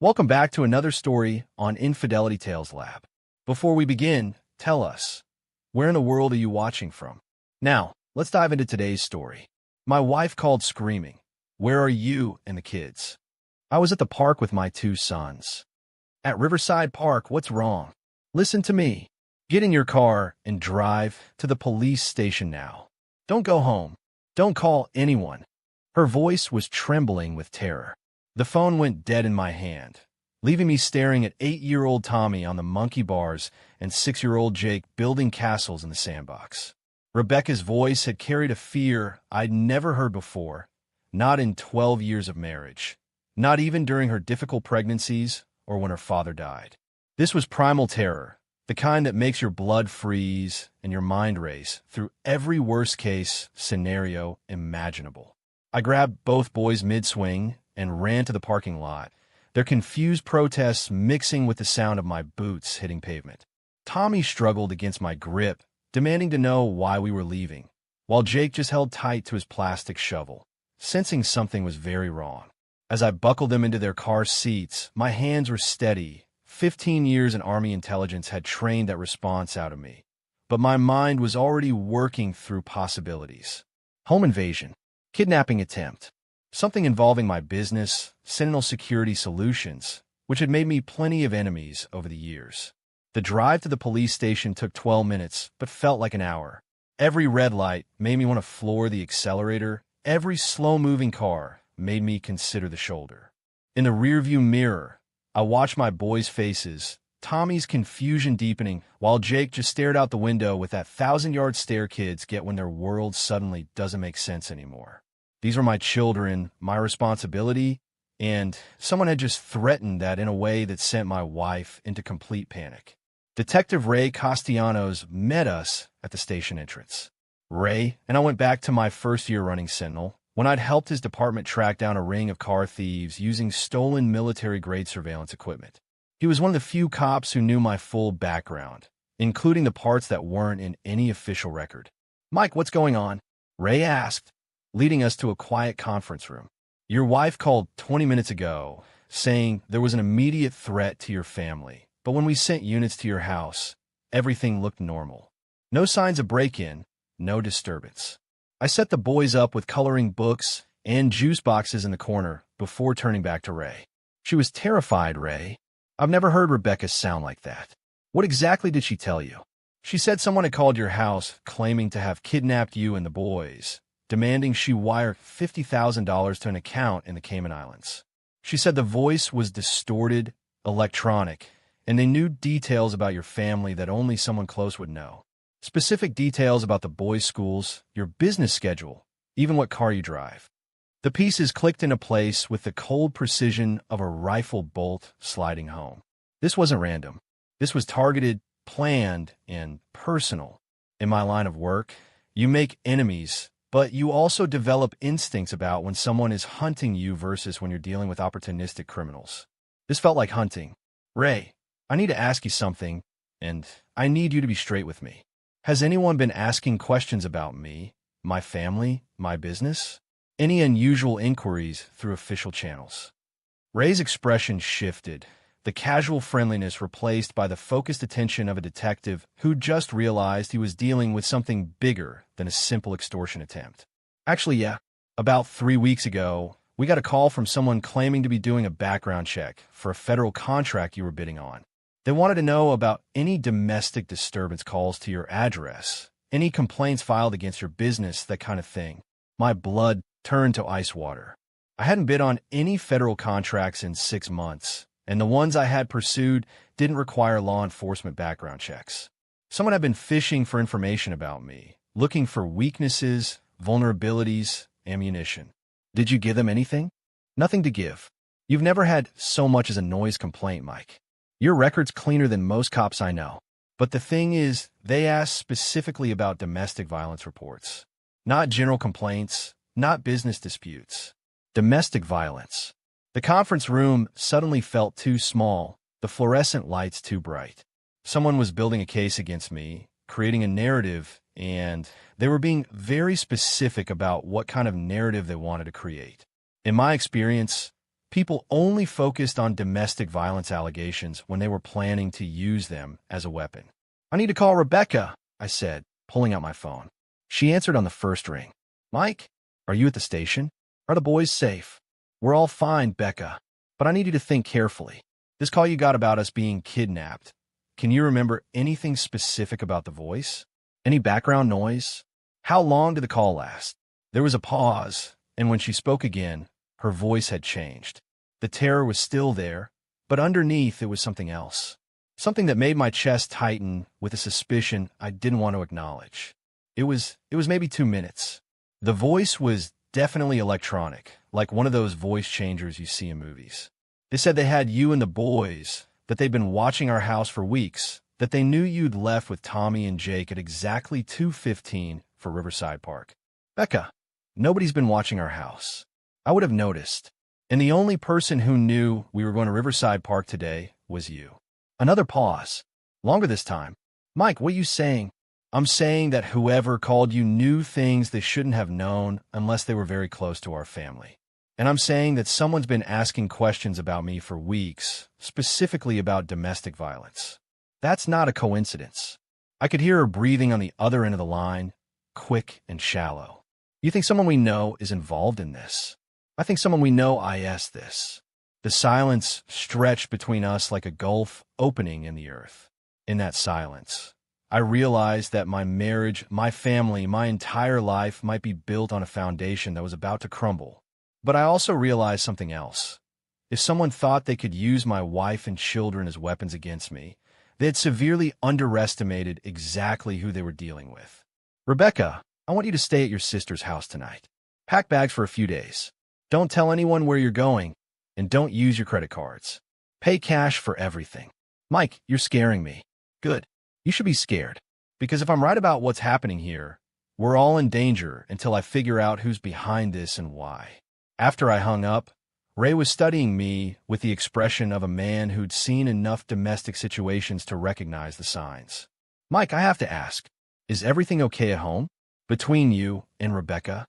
Welcome back to another story on Infidelity Tales Lab. Before we begin, tell us, where in the world are you watching from? Now, let's dive into today's story. My wife called screaming. Where are you and the kids? I was at the park with my two sons. At Riverside Park, what's wrong? Listen to me. Get in your car and drive to the police station now. Don't go home. Don't call anyone. Her voice was trembling with terror. The phone went dead in my hand, leaving me staring at 8-year-old Tommy on the monkey bars and 6-year-old Jake building castles in the sandbox. Rebecca's voice had carried a fear I'd never heard before, not in 12 years of marriage, not even during her difficult pregnancies or when her father died. This was primal terror, the kind that makes your blood freeze and your mind race through every worst-case scenario imaginable. I grabbed both boys mid-swing and ran to the parking lot, their confused protests mixing with the sound of my boots hitting pavement. Tommy struggled against my grip, demanding to know why we were leaving, while Jake just held tight to his plastic shovel, sensing something was very wrong. As I buckled them into their car seats, my hands were steady. 15 years in Army intelligence had trained that response out of me, but my mind was already working through possibilities. Home invasion, kidnapping attempt, something involving my business, Sentinel Security Solutions, which had made me plenty of enemies over the years. The drive to the police station took 12 minutes, but felt like an hour. Every red light made me want to floor the accelerator. Every slow-moving car made me consider the shoulder. In the rearview mirror, I watched my boys' faces, Tommy's confusion deepening, while Jake just stared out the window with that 1,000-yard stare kids get when their world suddenly doesn't make sense anymore. These were my children, my responsibility, and someone had just threatened that in a way that sent my wife into complete panic. Detective Ray Castellanos met us at the station entrance. Ray and I went back to my first year running Sentinel, when I'd helped his department track down a ring of car thieves using stolen military-grade surveillance equipment. He was one of the few cops who knew my full background, including the parts that weren't in any official record. "Mike, what's going on?" Ray asked, leading us to a quiet conference room. "Your wife called 20 minutes ago, saying there was an immediate threat to your family, but when we sent units to your house, everything looked normal. No signs of break-in, no disturbance." I set the boys up with coloring books and juice boxes in the corner before turning back to Ray. "She was terrified, Ray. I've never heard Rebecca sound like that. What exactly did she tell you?" "She said someone had called your house claiming to have kidnapped you and the boys, demanding she wire $50,000 to an account in the Cayman Islands. She said the voice was distorted, electronic, and they knew details about your family that only someone close would know. Specific details about the boys' schools, your business schedule, even what car you drive." The pieces clicked into place with the cold precision of a rifle bolt sliding home. This wasn't random. This was targeted, planned, and personal. In my line of work, you make enemies, but you also develop instincts about when someone is hunting you versus when you're dealing with opportunistic criminals. This felt like hunting. "Ray, I need to ask you something, and I need you to be straight with me. Has anyone been asking questions about me, my family, my business? Any unusual inquiries through official channels?" Ray's expression shifted, the casual friendliness replaced by the focused attention of a detective who just realized he was dealing with something bigger than a simple extortion attempt. "Actually, yeah. About 3 weeks ago, we got a call from someone claiming to be doing a background check for a federal contract you were bidding on. They wanted to know about any domestic disturbance calls to your address, any complaints filed against your business, that kind of thing." My blood turned to ice water. I hadn't bid on any federal contracts in 6 months, and the ones I had pursued didn't require law enforcement background checks. Someone had been fishing for information about me, looking for weaknesses, vulnerabilities, ammunition. "Did you give them anything?" "Nothing to give. You've never had so much as a noise complaint, Mike. Your record's cleaner than most cops I know. But the thing is, they asked specifically about domestic violence reports. Not general complaints, not business disputes. Domestic violence." The conference room suddenly felt too small, the fluorescent lights too bright. Someone was building a case against me, creating a narrative, and they were being very specific about what kind of narrative they wanted to create. In my experience, People only focused on domestic violence allegations when they were planning to use them as a weapon. "I need to call Rebecca," I said, pulling out my phone. She answered on the first ring. "Mike, are you at the station? Are the boys safe?" "We're all fine, Becca, but I need you to think carefully. This call you got about us being kidnapped. Can you remember anything specific about the voice? Any background noise? How long did the call last?" There was a pause, and when she spoke again, her voice had changed. The terror was still there, but underneath it was something else. Something that made my chest tighten with a suspicion I didn't want to acknowledge. It was maybe 2 minutes. The voice was definitely electronic, like one of those voice changers you see in movies. They said they had you and the boys, that they'd been watching our house for weeks, that they knew you'd left with Tommy and Jake at exactly 2:15 for Riverside Park. "Becca, nobody's been watching our house. I would have noticed. And the only person who knew we were going to Riverside Park today was you." Another pause. Longer this time. "Mike, what are you saying?" "I'm saying that whoever called you knew things they shouldn't have known unless they were very close to our family. And I'm saying that someone's been asking questions about me for weeks, specifically about domestic violence. That's not a coincidence." I could hear her breathing on the other end of the line, quick and shallow. "You think someone we know is involved in this?" "I think someone we know IS this." The silence stretched between us like a gulf opening in the earth. In that silence, I realized that my marriage, my family, my entire life might be built on a foundation that was about to crumble. But I also realized something else. If someone thought they could use my wife and children as weapons against me, they had severely underestimated exactly who they were dealing with. "Rebecca, I want you to stay at your sister's house tonight. Pack bags for a few days. Don't tell anyone where you're going, and don't use your credit cards. Pay cash for everything." "Mike, you're scaring me." "Good. You should be scared. Because if I'm right about what's happening here, we're all in danger until I figure out who's behind this and why." After I hung up, Ray was studying me with the expression of a man who'd seen enough domestic situations to recognize the signs. "Mike, I have to ask, is everything okay at home? Between you and Rebecca?"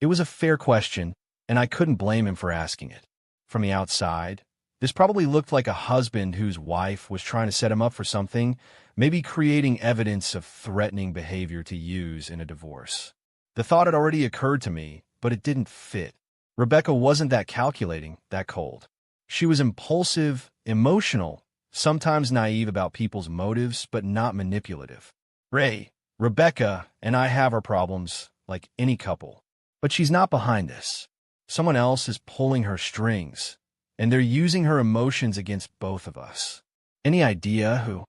It was a fair question, and I couldn't blame him for asking it. From the outside, this probably looked like a husband whose wife was trying to set him up for something, maybe creating evidence of threatening behavior to use in a divorce. The thought had already occurred to me, but it didn't fit. Rebecca wasn't that calculating, that cold. She was impulsive, emotional, sometimes naive about people's motives, but not manipulative. "Ray, Rebecca and I have our problems, like any couple. But she's not behind this. Someone else is pulling her strings, and they're using her emotions against both of us. Any idea who?"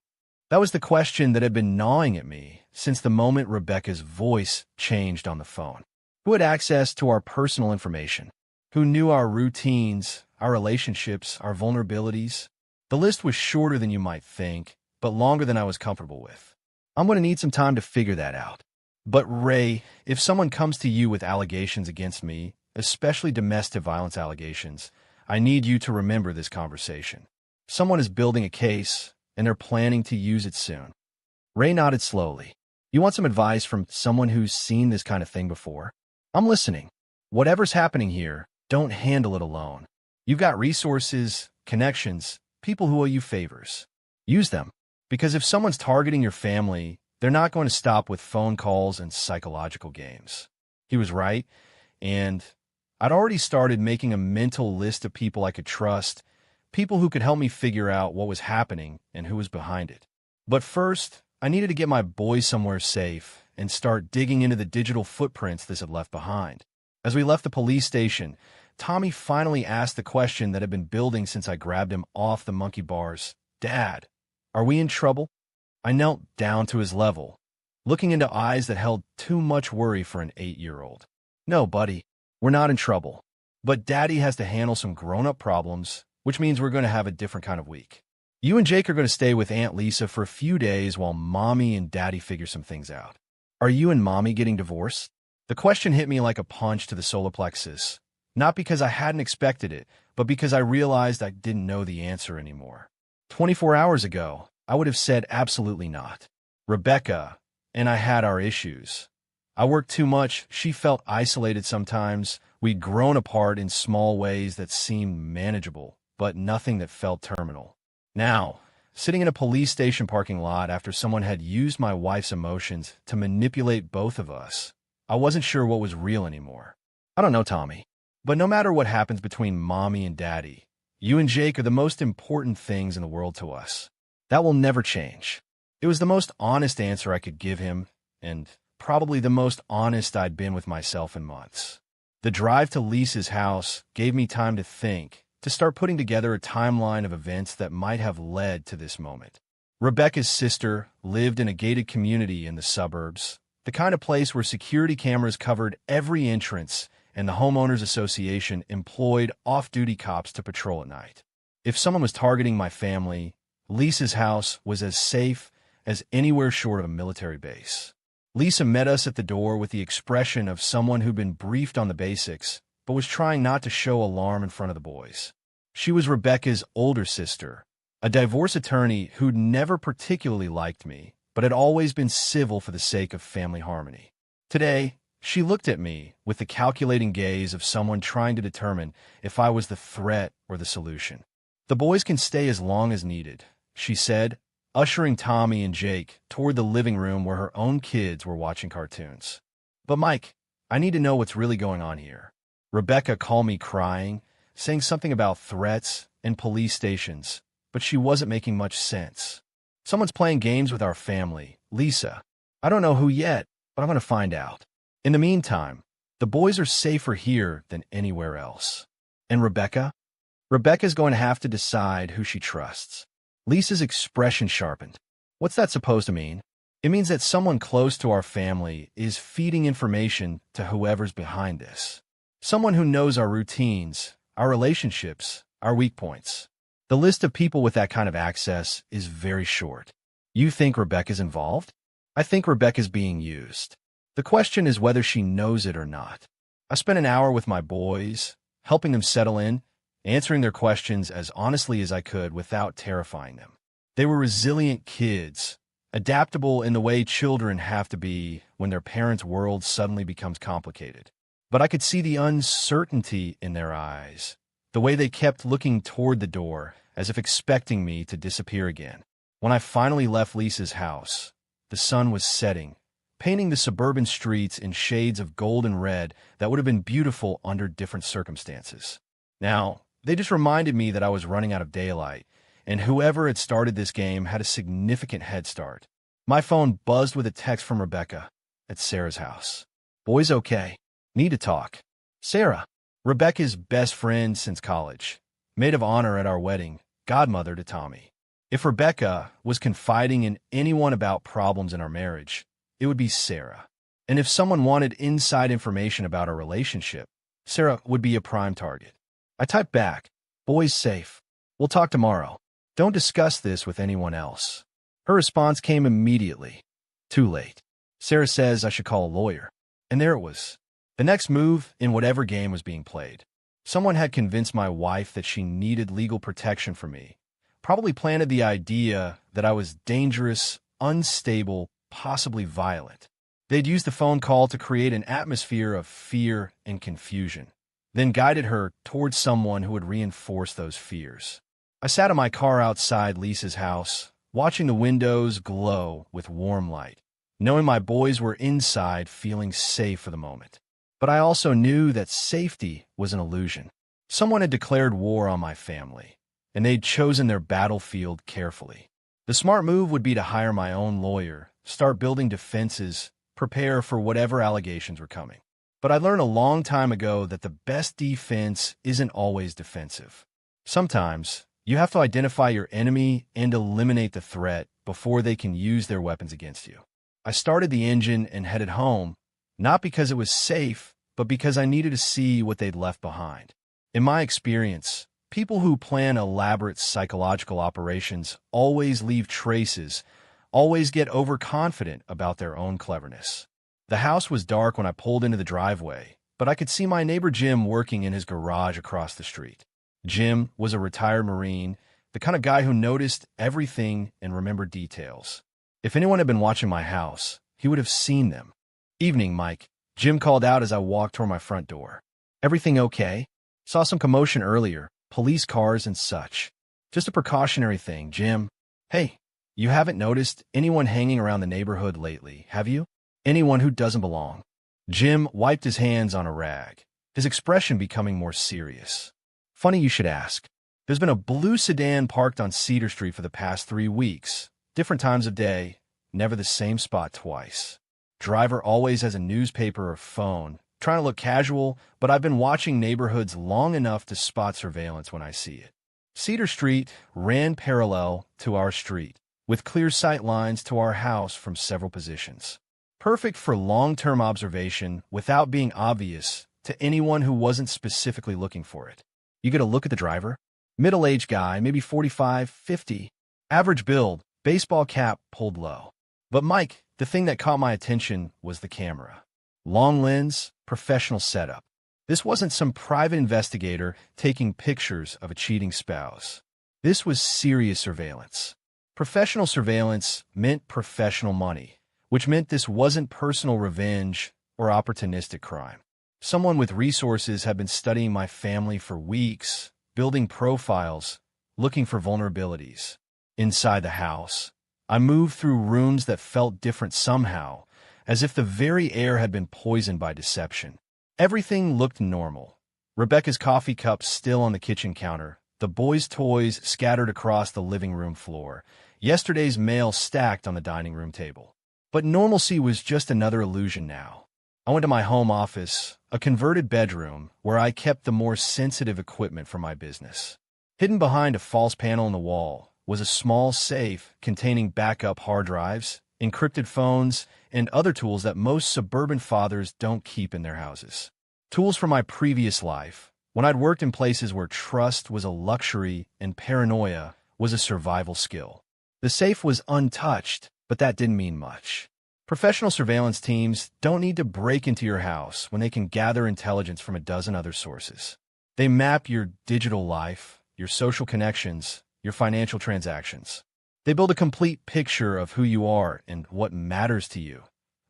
That was the question that had been gnawing at me since the moment Rebecca's voice changed on the phone. Who had access to our personal information? Who knew our routines, our relationships, our vulnerabilities? The list was shorter than you might think, but longer than I was comfortable with. I'm going to need some time to figure that out. But Ray, if someone comes to you with allegations against me, especially domestic violence allegations, I need you to remember this conversation. Someone is building a case, and they're planning to use it soon. Ray nodded slowly. "You want some advice from someone who's seen this kind of thing before?" "I'm listening. Whatever's happening here, don't handle it alone. You've got resources, connections, people who owe you favors. Use them. Because if someone's targeting your family, they're not going to stop with phone calls and psychological games." He was right, and I'd already started making a mental list of people I could trust, people who could help me figure out what was happening and who was behind it. But first, I needed to get my boys somewhere safe and start digging into the digital footprints this had left behind. As we left the police station, Tommy finally asked the question that had been building since I grabbed him off the monkey bars. "Dad, are we in trouble?" I knelt down to his level, looking into eyes that held too much worry for an 8-year-old. "No, buddy, we're not in trouble. But Daddy has to handle some grown-up problems, which means we're going to have a different kind of week. You and Jake are going to stay with Aunt Lisa for a few days while Mommy and Daddy figure some things out." "Are you and Mommy getting divorced?" The question hit me like a punch to the solar plexus, not because I hadn't expected it, but because I realized I didn't know the answer anymore. 24 hours ago, I would have said absolutely not. Rebecca and I had our issues. I worked too much, she felt isolated sometimes, We'd grown apart in small ways that seemed manageable, but nothing that felt terminal. Now, sitting in a police station parking lot after someone had used my wife's emotions to manipulate both of us, I wasn't sure what was real anymore. I don't know, Tommy, but no matter what happens between Mommy and Daddy, you and Jake are the most important things in the world to us. That will never change. It was the most honest answer I could give him, and probably the most honest I'd been with myself in months. The drive to Lisa's house gave me time to think, to start putting together a timeline of events that might have led to this moment. Rebecca's sister lived in a gated community in the suburbs, the kind of place where security cameras covered every entrance and the homeowners association employed off-duty cops to patrol at night. If someone was targeting my family, Lisa's house was as safe as anywhere short of a military base. Lisa met us at the door with the expression of someone who'd been briefed on the basics, but was trying not to show alarm in front of the boys. She was Rebecca's older sister, a divorce attorney who'd never particularly liked me, but had always been civil for the sake of family harmony. Today, she looked at me with the calculating gaze of someone trying to determine if I was the threat or the solution. "The boys can stay as long as needed," she said, ushering Tommy and Jake toward the living room where her own kids were watching cartoons. "But Mike, I need to know what's really going on here." Rebecca called me crying, saying something about threats and police stations, but she wasn't making much sense. "Someone's playing games with our family, Lisa. I don't know who yet, but I'm going to find out. In the meantime, the boys are safer here than anywhere else." "And Rebecca?" "Rebecca's going to have to decide who she trusts." Lisa's expression sharpened. "What's that supposed to mean?" "It means that someone close to our family is feeding information to whoever's behind this. Someone who knows our routines, our relationships, our weak points. The list of people with that kind of access is very short." "You think Rebecca's involved?" "I think Rebecca's being used. The question is whether she knows it or not." I spent an hour with my boys, helping them settle in, answering their questions as honestly as I could without terrifying them. They were resilient kids, adaptable in the way children have to be when their parents' world suddenly becomes complicated. But I could see the uncertainty in their eyes, the way they kept looking toward the door as if expecting me to disappear again. When I finally left Lisa's house, the sun was setting, painting the suburban streets in shades of gold and red that would have been beautiful under different circumstances. Now, they just reminded me that I was running out of daylight, and whoever had started this game had a significant head start. My phone buzzed with a text from Rebecca at Sarah's house. "Boys okay? Need to talk." Sarah, Rebecca's best friend since college, maid of honor at our wedding, godmother to Tommy. If Rebecca was confiding in anyone about problems in our marriage, it would be Sarah. And if someone wanted inside information about our relationship, Sarah would be a prime target. I typed back, "Boys safe. We'll talk tomorrow. Don't discuss this with anyone else." Her response came immediately. "Too late. Sarah says I should call a lawyer." And there it was. The next move in whatever game was being played. Someone had convinced my wife that she needed legal protection from me, probably planted the idea that I was dangerous, unstable, possibly violent. They'd used the phone call to create an atmosphere of fear and confusion, then guided her towards someone who would reinforce those fears. I sat in my car outside Lisa's house, watching the windows glow with warm light, knowing my boys were inside feeling safe for the moment. But I also knew that safety was an illusion. Someone had declared war on my family, and they'd chosen their battlefield carefully. The smart move would be to hire my own lawyer, start building defenses, prepare for whatever allegations were coming. But I learned a long time ago that the best defense isn't always defensive. Sometimes, you have to identify your enemy and eliminate the threat before they can use their weapons against you. I started the engine and headed home, not because it was safe, but because I needed to see what they'd left behind. In my experience, people who plan elaborate psychological operations always leave traces, always get overconfident about their own cleverness. The house was dark when I pulled into the driveway, but I could see my neighbor Jim working in his garage across the street. Jim was a retired Marine, the kind of guy who noticed everything and remembered details. If anyone had been watching my house, he would have seen them. "Evening, Mike," Jim called out as I walked toward my front door. Everything okay? Saw some commotion earlier, police cars and such. Just a precautionary thing, Jim. Hey, you haven't noticed anyone hanging around the neighborhood lately, have you? Anyone who doesn't belong. Jim wiped his hands on a rag, his expression becoming more serious. Funny you should ask. There's been a blue sedan parked on Cedar Street for the past 3 weeks. Different times of day, never the same spot twice. Driver always has a newspaper or phone, trying to look casual, but I've been watching neighborhoods long enough to spot surveillance when I see it. Cedar Street ran parallel to our street, with clear sight lines to our house from several positions. Perfect for long-term observation without being obvious to anyone who wasn't specifically looking for it. You get a look at the driver? Middle-aged guy, maybe 45, 50. Average build, baseball cap pulled low. But Mike, the thing that caught my attention was the camera. Long lens, professional setup. This wasn't some private investigator taking pictures of a cheating spouse. This was serious surveillance. Professional surveillance meant professional money, which meant this wasn't personal revenge or opportunistic crime. Someone with resources had been studying my family for weeks, building profiles, looking for vulnerabilities. Inside the house, I moved through rooms that felt different somehow, as if the very air had been poisoned by deception. Everything looked normal. Rebecca's coffee cup still on the kitchen counter, the boys' toys scattered across the living room floor, yesterday's mail stacked on the dining room table. But normalcy was just another illusion now. I went to my home office, a converted bedroom where I kept the more sensitive equipment for my business. Hidden behind a false panel in the wall was a small safe containing backup hard drives, encrypted phones, and other tools that most suburban fathers don't keep in their houses. Tools from my previous life, when I'd worked in places where trust was a luxury and paranoia was a survival skill. The safe was untouched, but that didn't mean much. Professional surveillance teams don't need to break into your house when they can gather intelligence from a dozen other sources. They map your digital life, your social connections, your financial transactions. They build a complete picture of who you are and what matters to you.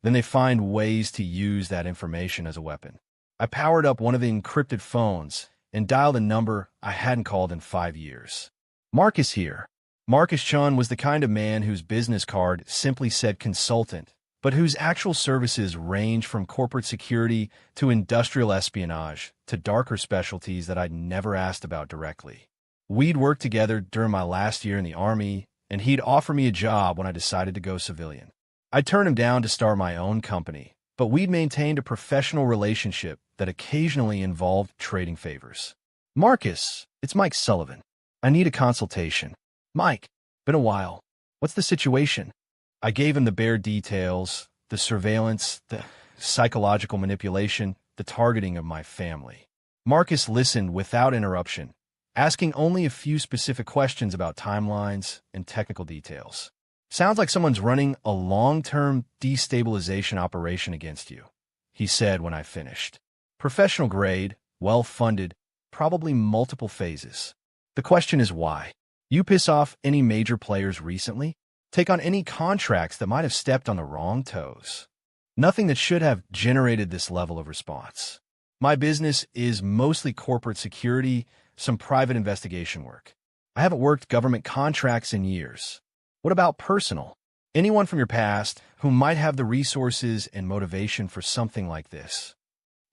Then they find ways to use that information as a weapon. I powered up one of the encrypted phones and dialed a number I hadn't called in 5 years. Marcus here. Marcus Chun was the kind of man whose business card simply said consultant, but whose actual services range from corporate security to industrial espionage to darker specialties that I'd never asked about directly. We'd worked together during my last year in the Army, and he'd offer me a job when I decided to go civilian. I turned him down to start my own company, but we'd maintained a professional relationship that occasionally involved trading favors. Marcus, it's Mike Sullivan. I need a consultation. Mike, been a while. What's the situation? I gave him the bare details, the surveillance, the psychological manipulation, the targeting of my family. Marcus listened without interruption, asking only a few specific questions about timelines and technical details. Sounds like someone's running a long-term destabilization operation against you, he said when I finished. Professional grade, well-funded, probably multiple phases. The question is why? You piss off any major players recently? Take on any contracts that might have stepped on the wrong toes. Nothing that should have generated this level of response. My business is mostly corporate security, some private investigation work. I haven't worked government contracts in years. What about personal? Anyone from your past who might have the resources and motivation for something like this?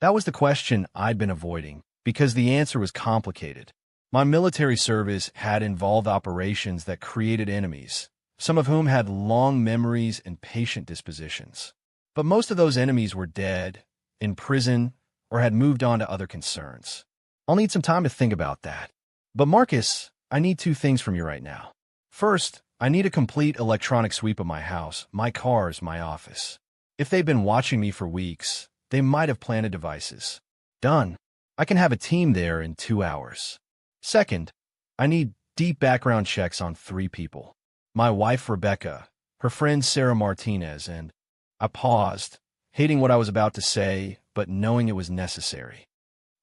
That was the question I'd been avoiding because the answer was complicated. My military service had involved operations that created enemies, some of whom had long memories and patient dispositions. But most of those enemies were dead, in prison, or had moved on to other concerns. I'll need some time to think about that. But Marcus, I need 2 things from you right now. First, I need a complete electronic sweep of my house, my cars, my office. If they've been watching me for weeks, they might have planted devices. Done. I can have a team there in 2 hours. Second, I need deep background checks on 3 people. My wife, Rebecca, her friend, Sarah Martinez, and I paused, hating what I was about to say, but knowing it was necessary.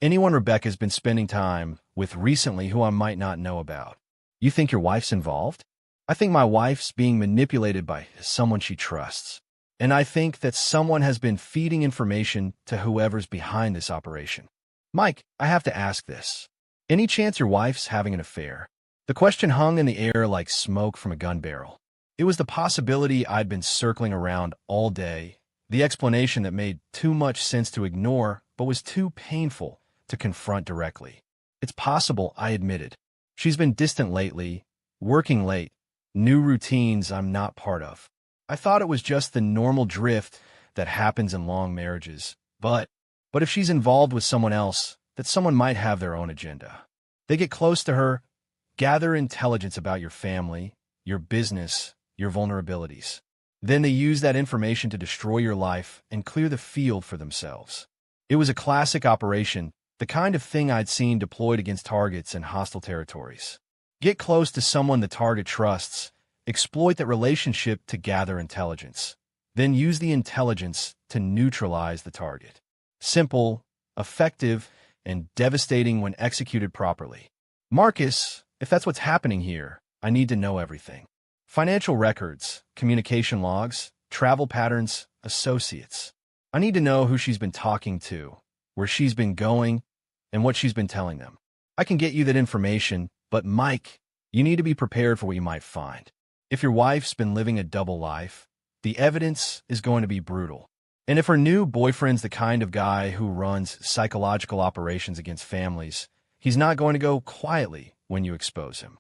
Anyone Rebecca's been spending time with recently who I might not know about. You think your wife's involved? I think my wife's being manipulated by someone she trusts. And I think that someone has been feeding information to whoever's behind this operation. Mike, I have to ask this. Any chance your wife's having an affair? The question hung in the air like smoke from a gun barrel. It was the possibility I'd been circling around all day, the explanation that made too much sense to ignore but was too painful to confront directly. It's possible, I admitted. She's been distant lately, working late, new routines I'm not part of. I thought it was just the normal drift that happens in long marriages, but if she's involved with someone else, that someone might have their own agenda. They get close to her, gather intelligence about your family, your business, your vulnerabilities. Then they use that information to destroy your life and clear the field for themselves. It was a classic operation, the kind of thing I'd seen deployed against targets in hostile territories. Get close to someone the target trusts, exploit that relationship to gather intelligence, then use the intelligence to neutralize the target. Simple, effective, and devastating when executed properly. Marcus, if that's what's happening here, I need to know everything. Financial records, communication logs, travel patterns, associates. I need to know who she's been talking to, where she's been going, and what she's been telling them. I can get you that information, but Mike, you need to be prepared for what you might find. If your wife's been living a double life, the evidence is going to be brutal. And if her new boyfriend's the kind of guy who runs psychological operations against families, he's not going to go quietly when you expose him.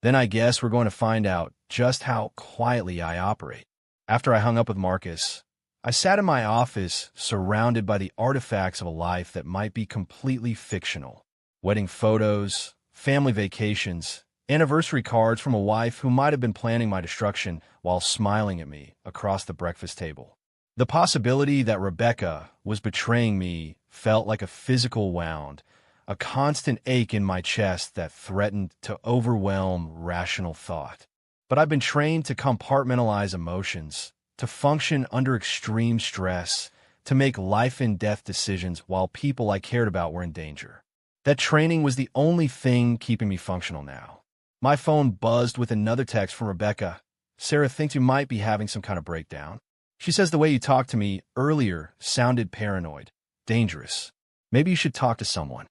Then I guess we're going to find out just how quietly I operate. After I hung up with Marcus, I sat in my office surrounded by the artifacts of a life that might be completely fictional. Wedding photos, family vacations, anniversary cards from a wife who might have been planning my destruction while smiling at me across the breakfast table. The possibility that Rebecca was betraying me felt like a physical wound, a constant ache in my chest that threatened to overwhelm rational thought. But I've been trained to compartmentalize emotions, to function under extreme stress, to make life-and-death decisions while people I cared about were in danger. That training was the only thing keeping me functional now. My phone buzzed with another text from Rebecca. Sarah thinks you might be having some kind of breakdown. She says the way you talked to me earlier sounded paranoid, dangerous. Maybe you should talk to someone.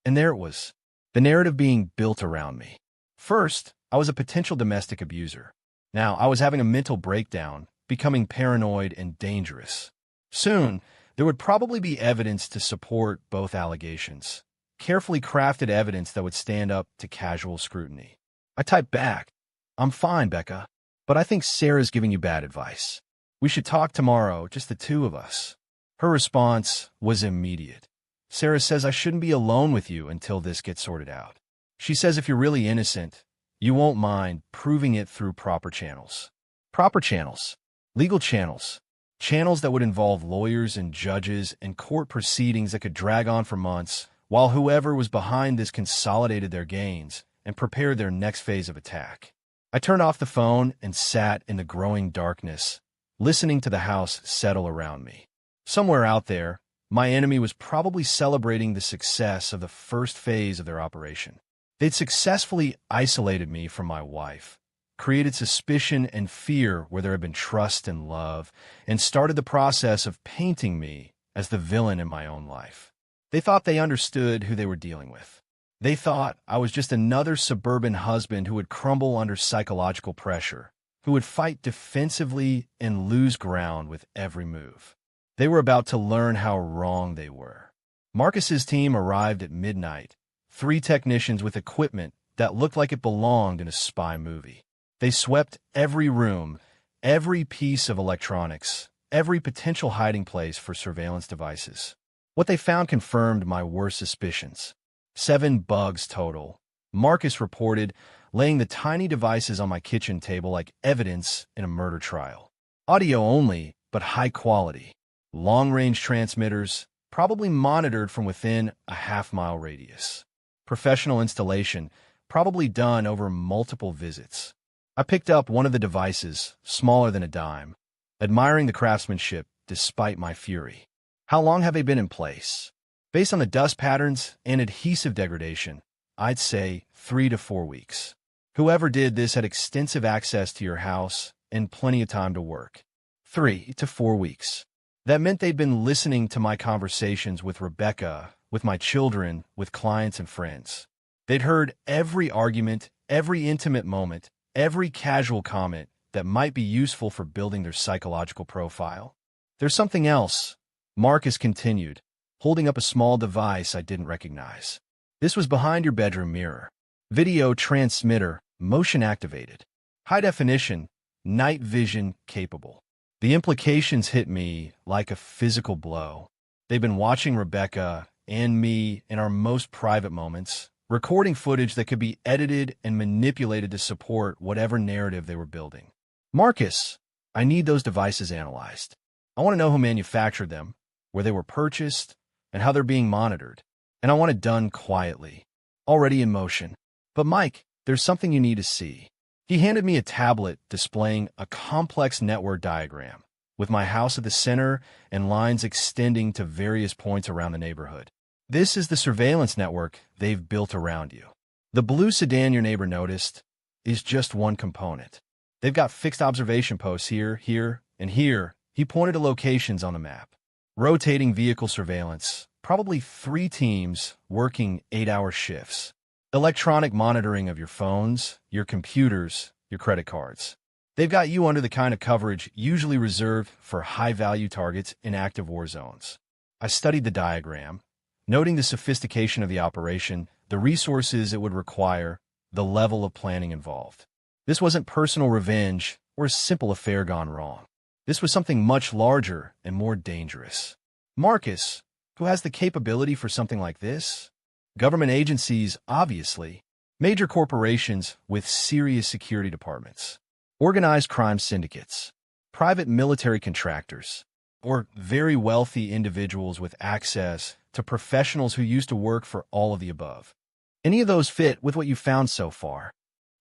And there it was, the narrative being built around me. First, I was a potential domestic abuser. Now, I was having a mental breakdown, becoming paranoid and dangerous. Soon, there would probably be evidence to support both allegations. Carefully crafted evidence that would stand up to casual scrutiny. I typed back, "I'm fine, Becca, but I think Sarah's giving you bad advice. We should talk tomorrow, just the two of us." Her response was immediate. "Sarah says I shouldn't be alone with you until this gets sorted out. She says if you're really innocent, you won't mind proving it through proper channels." Proper channels. Legal channels. Channels that would involve lawyers and judges and court proceedings that could drag on for months, while whoever was behind this consolidated their gains and prepared their next phase of attack. I turned off the phone and sat in the growing darkness, listening to the house settle around me. Somewhere out there, my enemy was probably celebrating the success of the first phase of their operation. They'd successfully isolated me from my wife, created suspicion and fear where there had been trust and love, and started the process of painting me as the villain in my own life. They thought they understood who they were dealing with. They thought I was just another suburban husband who would crumble under psychological pressure, who would fight defensively and lose ground with every move. They were about to learn how wrong they were. Marcus's team arrived at midnight, 3 technicians with equipment that looked like it belonged in a spy movie. They swept every room, every piece of electronics, every potential hiding place for surveillance devices. What they found confirmed my worst suspicions. 7 bugs total. Marcus reported, laying the tiny devices on my kitchen table like evidence in a murder trial. Audio only, but high quality. Long-range transmitters, probably monitored from within a half-mile radius. Professional installation, probably done over multiple visits. I picked up one of the devices, smaller than a dime, admiring the craftsmanship despite my fury. How long have they been in place? Based on the dust patterns and adhesive degradation, I'd say 3 to 4 weeks. Whoever did this had extensive access to your house and plenty of time to work. 3 to 4 weeks. That meant they'd been listening to my conversations with Rebecca with my children, with clients and friends. They'd heard every argument, every intimate moment, every casual comment that might be useful for building their psychological profile. There's something else, Marcus continued, holding up a small device I didn't recognize. This was behind your bedroom mirror. Video transmitter, motion activated. High definition, night vision capable. The implications hit me like a physical blow. They've been watching Rebecca and me in our most private moments, recording footage that could be edited and manipulated to support whatever narrative they were building. Marcus, I need those devices analyzed. I want to know who manufactured them, where they were purchased, and how they're being monitored. And I want it done quietly, already in motion. But Mike, there's something you need to see. He handed me a tablet displaying a complex network diagram, with my house at the center and lines extending to various points around the neighborhood. This is the surveillance network they've built around you. The blue sedan your neighbor noticed is just one component. They've got fixed observation posts here, here, and here. He pointed to locations on the map. Rotating vehicle surveillance, probably 3 teams working 8-hour shifts. Electronic monitoring of your phones, your computers, your credit cards. They've got you under the kind of coverage usually reserved for high-value targets in active war zones. I studied the diagram, noting the sophistication of the operation, the resources it would require, the level of planning involved. This wasn't personal revenge or a simple affair gone wrong. This was something much larger and more dangerous. Marcus, who has the capability for something like this? Government agencies, obviously. Major corporations with serious security departments. Organized crime syndicates. Private military contractors. Or very wealthy individuals with access to professionals who used to work for all of the above. Any of those fit with what you found so far.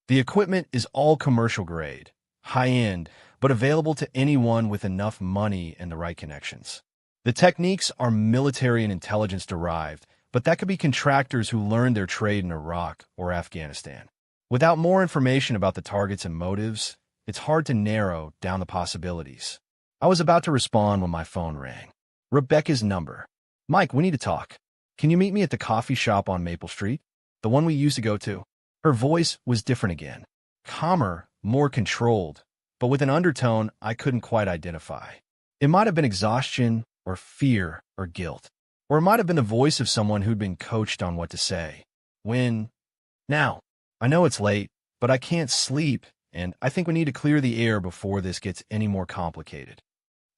The equipment is all commercial grade, high-end, but available to anyone with enough money and the right connections. The techniques are military and intelligence derived, but that could be contractors who learned their trade in Iraq or Afghanistan. Without more information about the targets and motives, it's hard to narrow down the possibilities. I was about to respond when my phone rang. Rebecca's number. Mike, we need to talk. Can you meet me at the coffee shop on Maple Street? The one we used to go to? Her voice was different again. Calmer, more controlled, but with an undertone I couldn't quite identify. It might have been exhaustion, or fear, or guilt. Or it might have been the voice of someone who'd been coached on what to say. When? Now. I know it's late, but I can't sleep, and I think we need to clear the air before this gets any more complicated.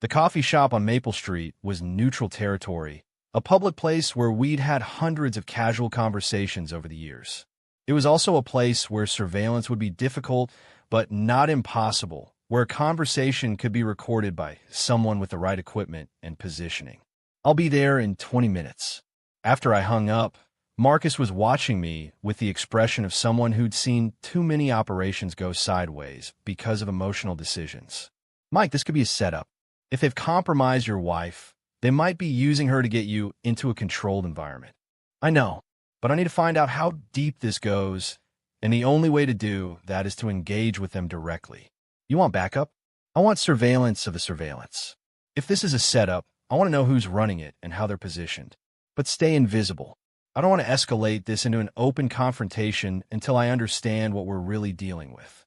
The coffee shop on Maple Street was neutral territory, a public place where we'd had hundreds of casual conversations over the years. It was also a place where surveillance would be difficult, but not impossible, where a conversation could be recorded by someone with the right equipment and positioning. I'll be there in 20 minutes. After I hung up, Marcus was watching me with the expression of someone who'd seen too many operations go sideways because of emotional decisions. Mike, this could be a setup. If they've compromised your wife, they might be using her to get you into a controlled environment. I know, but I need to find out how deep this goes, and the only way to do that is to engage with them directly. You want backup? I want surveillance of the surveillance. If this is a setup, I want to know who's running it and how they're positioned. But stay invisible. I don't want to escalate this into an open confrontation until I understand what we're really dealing with.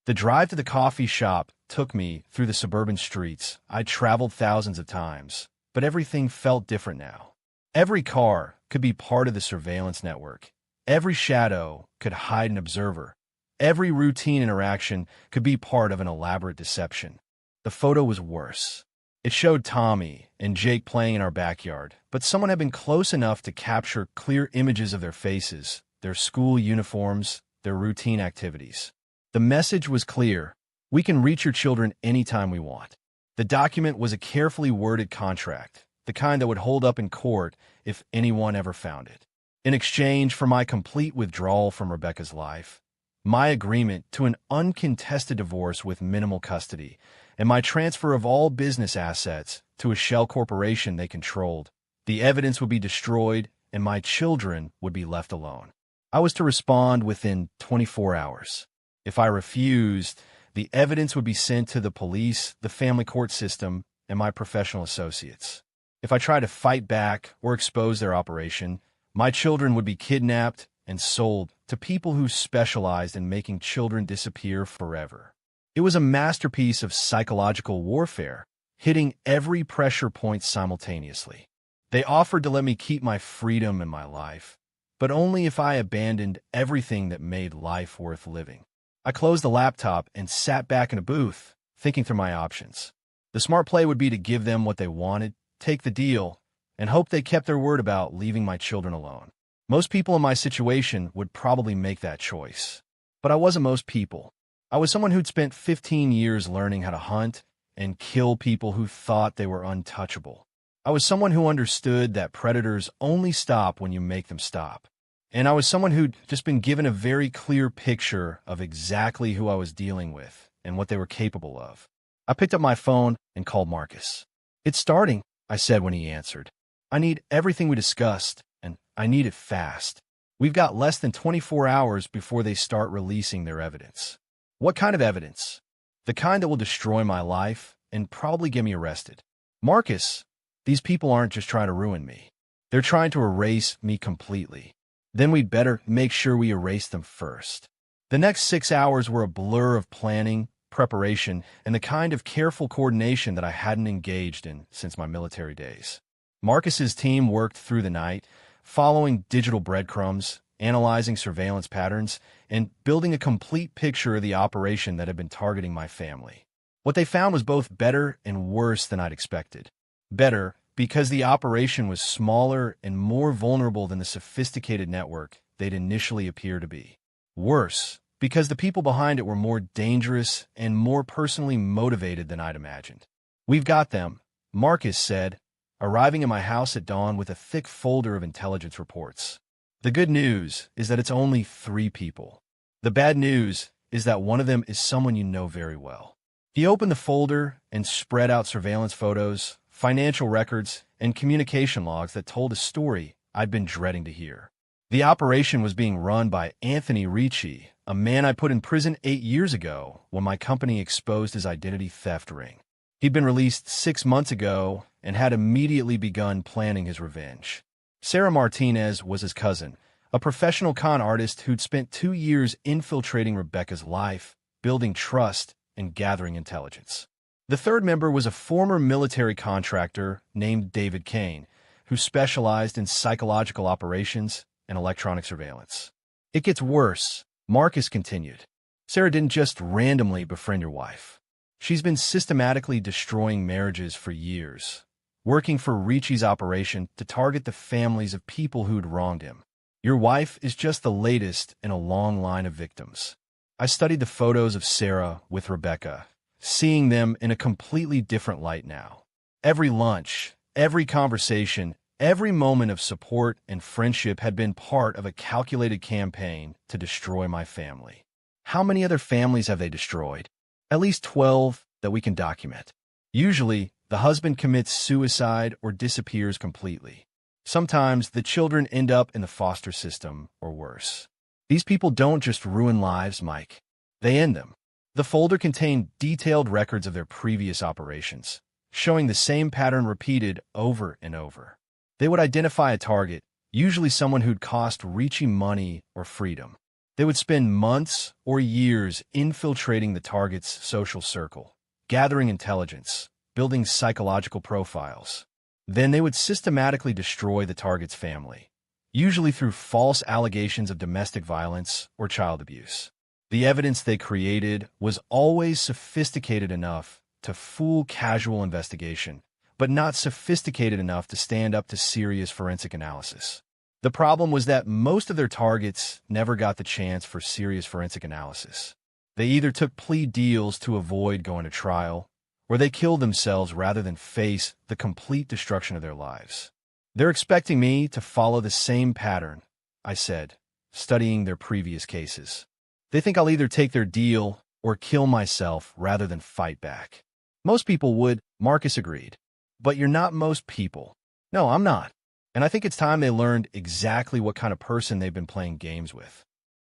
The drive to the coffee shop took me through the suburban streets I'd traveled thousands of times, but everything felt different now. Every car could be part of the surveillance network. Every shadow could hide an observer. Every routine interaction could be part of an elaborate deception. The photo was worse. It showed Tommy and Jake playing in our backyard, but someone had been close enough to capture clear images of their faces, their school uniforms, their routine activities. The message was clear. We can reach your children anytime we want. The document was a carefully worded contract, the kind that would hold up in court if anyone ever found it. In exchange for my complete withdrawal from Rebecca's life, my agreement to an uncontested divorce with minimal custody, and my transfer of all business assets to a shell corporation they controlled, the evidence would be destroyed and my children would be left alone. I was to respond within 24 hours. If I refused, the evidence would be sent to the police, the family court system, and my professional associates. If I tried to fight back or expose their operation, my children would be kidnapped and sold to people who specialized in making children disappear forever. It was a masterpiece of psychological warfare, hitting every pressure point simultaneously. They offered to let me keep my freedom and my life, but only if I abandoned everything that made life worth living. I closed the laptop and sat back in a booth, thinking through my options. The smart play would be to give them what they wanted, take the deal, and hope they kept their word about leaving my children alone. Most people in my situation would probably make that choice. But I wasn't most people. I was someone who'd spent 15 years learning how to hunt and kill people who thought they were untouchable. I was someone who understood that predators only stop when you make them stop. And I was someone who'd just been given a very clear picture of exactly who I was dealing with and what they were capable of. I picked up my phone and called Marcus. "It's starting," I said when he answered. "I need everything we discussed, and I need it fast. We've got less than 24 hours before they start releasing their evidence." "What kind of evidence?" "The kind that will destroy my life and probably get me arrested." "Marcus, these people aren't just trying to ruin me. They're trying to erase me completely. Then we'd better make sure we erase them first." The next 6 hours were a blur of planning, preparation, and the kind of careful coordination that I hadn't engaged in since my military days. Marcus's team worked through the night, following digital breadcrumbs, analyzing surveillance patterns, and building a complete picture of the operation that had been targeting my family. What they found was both better and worse than I'd expected. Better, because the operation was smaller and more vulnerable than the sophisticated network they'd initially appeared to be. Worse, because the people behind it were more dangerous and more personally motivated than I'd imagined. "We've got them," Marcus said, arriving at my house at dawn with a thick folder of intelligence reports. "The good news is that it's only 3 people. The bad news is that one of them is someone you know very well." He opened the folder and spread out surveillance photos, financial records, and communication logs that told a story I'd been dreading to hear. The operation was being run by Anthony Ricci, a man I put in prison 8 years ago when my company exposed his identity theft ring. He'd been released 6 months ago and had immediately begun planning his revenge. Sarah Martinez was his cousin, a professional con artist who'd spent 2 years infiltrating Rebecca's life, building trust, and gathering intelligence. The third member was a former military contractor named David Kane, who specialized in psychological operations and electronic surveillance. "It gets worse," Marcus continued. "Sarah didn't just randomly befriend your wife. She's been systematically destroying marriages for years, working for Ricci's operation to target the families of people who'd wronged him. Your wife is just the latest in a long line of victims." I studied the photos of Sarah with Rebecca, seeing them in a completely different light now. Every lunch, every conversation, every moment of support and friendship had been part of a calculated campaign to destroy my family. How many other families have they destroyed? At least 12 that we can document. Usually, the husband commits suicide or disappears completely. Sometimes the children end up in the foster system or worse. These people don't just ruin lives, Mike. They end them. The folder contained detailed records of their previous operations, showing the same pattern repeated over and over. They would identify a target, usually someone who'd cost Ricci money or freedom. They would spend months or years infiltrating the target's social circle, gathering intelligence, building psychological profiles. Then they would systematically destroy the target's family, usually through false allegations of domestic violence or child abuse. The evidence they created was always sophisticated enough to fool casual investigation, but not sophisticated enough to stand up to serious forensic analysis. The problem was that most of their targets never got the chance for serious forensic analysis. They either took plea deals to avoid going to trial, or they killed themselves rather than face the complete destruction of their lives. "They're expecting me to follow the same pattern," I said, studying their previous cases. "They think I'll either take their deal or kill myself rather than fight back." "Most people would," Marcus agreed. "But you're not most people." "No, I'm not. And I think it's time they learned exactly what kind of person they've been playing games with."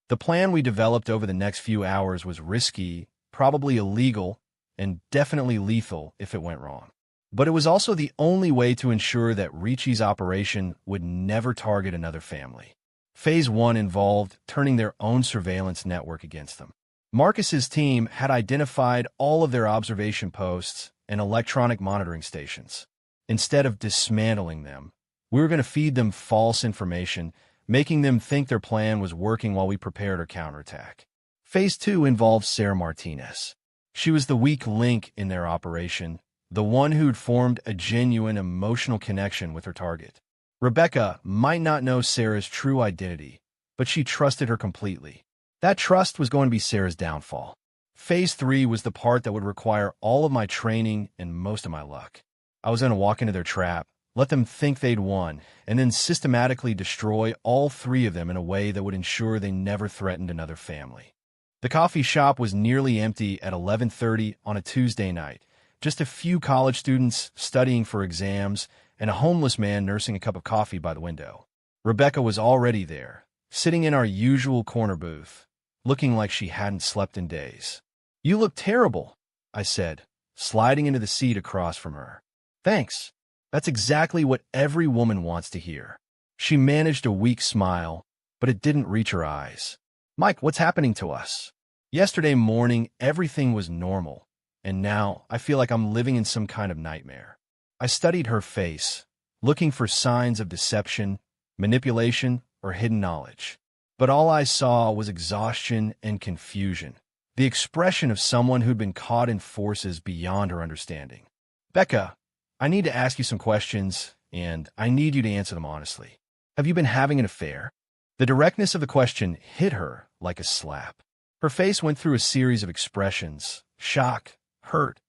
The plan we developed over the next few hours was risky, probably illegal, and definitely lethal if it went wrong. But it was also the only way to ensure that Ricci's operation would never target another family. Phase 1 involved turning their own surveillance network against them. Marcus's team had identified all of their observation posts and electronic monitoring stations. Instead of dismantling them, we were going to feed them false information, making them think their plan was working while we prepared our counterattack. Phase 2 involved Sarah Martinez. She was the weak link in their operation, the one who'd formed a genuine emotional connection with her target. Rebecca might not know Sarah's true identity, but she trusted her completely. That trust was going to be Sarah's downfall. Phase 3 was the part that would require all of my training and most of my luck. I was going to walk into their trap, let them think they'd won, and then systematically destroy all three of them in a way that would ensure they never threatened another family. The coffee shop was nearly empty at 11:30 on a Tuesday night. Just a few college students studying for exams and a homeless man nursing a cup of coffee by the window. Rebecca was already there, sitting in our usual corner booth, looking like she hadn't slept in days. "You look terrible," I said, sliding into the seat across from her. "Thanks." That's exactly what every woman wants to hear. She managed a weak smile, but it didn't reach her eyes. "Mike, what's happening to us? Yesterday morning, everything was normal, and now I feel like I'm living in some kind of nightmare." I studied her face, looking for signs of deception, manipulation, or hidden knowledge. But all I saw was exhaustion and confusion, the expression of someone who'd been caught in forces beyond her understanding. "Becca, I need to ask you some questions, and I need you to answer them honestly. Have you been having an affair?" The directness of the question hit her like a slap. Her face went through a series of expressions: shock, hurt,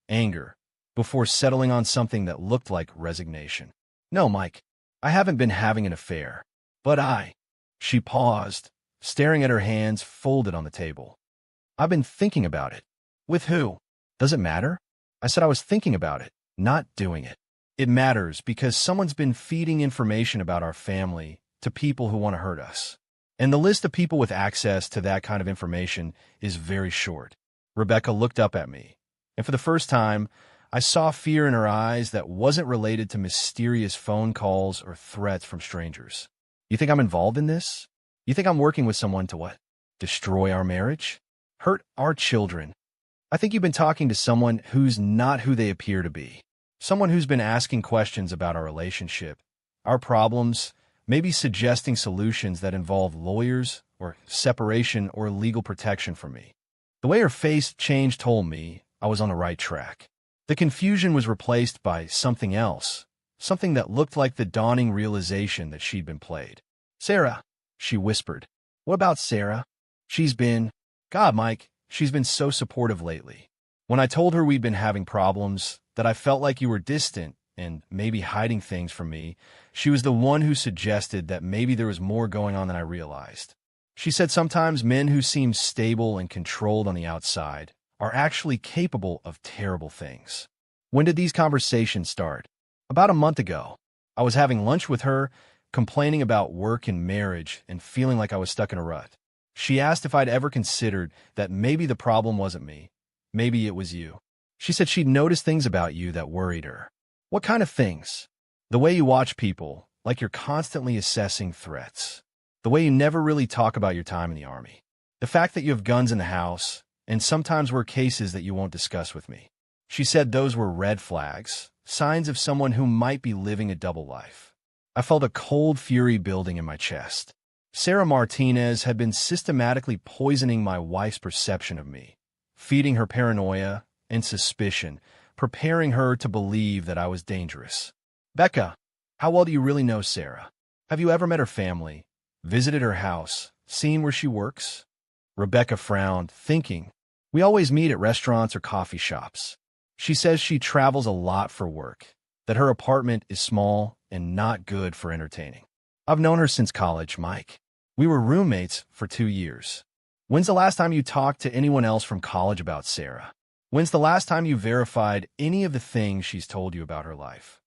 anger, before settling on something that looked like resignation. "No, Mike, I haven't been having an affair. But She paused, staring at her hands folded on the table. "I've been thinking about it." "With who?" "Does it matter?" I said I was thinking about it, not doing it. It matters because someone's been feeding information about our family to people who want to hurt us. And the list of people with access to that kind of information is very short. Rebecca looked up at me, and for the first time, I saw fear in her eyes that wasn't related to mysterious phone calls or threats from strangers. "You think I'm involved in this? You think I'm working with someone to what? Destroy our marriage? Hurt our children? I think you've been talking to someone who's not who they appear to be. Someone who's been asking questions about our relationship, our problems, maybe suggesting solutions that involve lawyers or separation or legal protection for me." The way her face changed told me I was on the right track. The confusion was replaced by something else, something that looked like the dawning realization that she'd been played. "Sarah," she whispered. "What about Sarah? God, Mike, she's been so supportive lately. When I told her we'd been having problems, that I felt like you were distant and maybe hiding things from me, she was the one who suggested that maybe there was more going on than I realized. She said sometimes men who seem stable and controlled on the outside are actually capable of terrible things." When did these conversations start? About a month ago. I was having lunch with her, complaining about work and marriage and feeling like I was stuck in a rut. She asked if I'd ever considered that maybe the problem wasn't me. Maybe it was you. She said she'd noticed things about you that worried her. "What kind of things?" "The way you watch people, like you're constantly assessing threats. The way you never really talk about your time in the army. The fact that you have guns in the house, and sometimes were cases that you won't discuss with me." She said those were red flags, signs of someone who might be living a double life. I felt a cold fury building in my chest. Sarah Martinez had been systematically poisoning my wife's perception of me, feeding her paranoia and suspicion, preparing her to believe that I was dangerous. "Becca, how well do you really know Sarah? Have you ever met her family, visited her house, seen where she works?" Rebecca frowned, thinking, "We always meet at restaurants or coffee shops. She says she travels a lot for work, that her apartment is small and not good for entertaining." "I've known her since college, Mike. We were roommates for 2 years. When's the last time you talked to anyone else from college about Sarah? When's the last time you verified any of the things she's told you about her life?"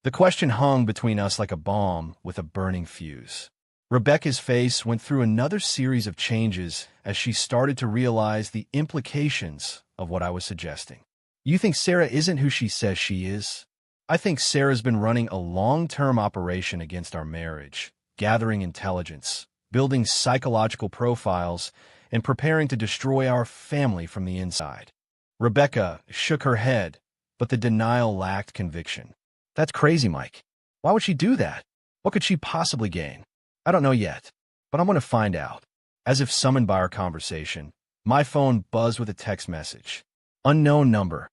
The question hung between us like a bomb with a burning fuse. Rebecca's face went through another series of changes as she started to realize the implications of what I was suggesting. "You think Sarah isn't who she says she is?" I think Sarah's been running a long-term operation against our marriage, gathering intelligence, building psychological profiles, and preparing to destroy our family from the inside. Rebecca shook her head, but the denial lacked conviction. That's crazy, Mike. Why would she do that? What could she possibly gain? I don't know yet, but I'm going to find out. As if summoned by our conversation, my phone buzzed with a text message. Unknown number.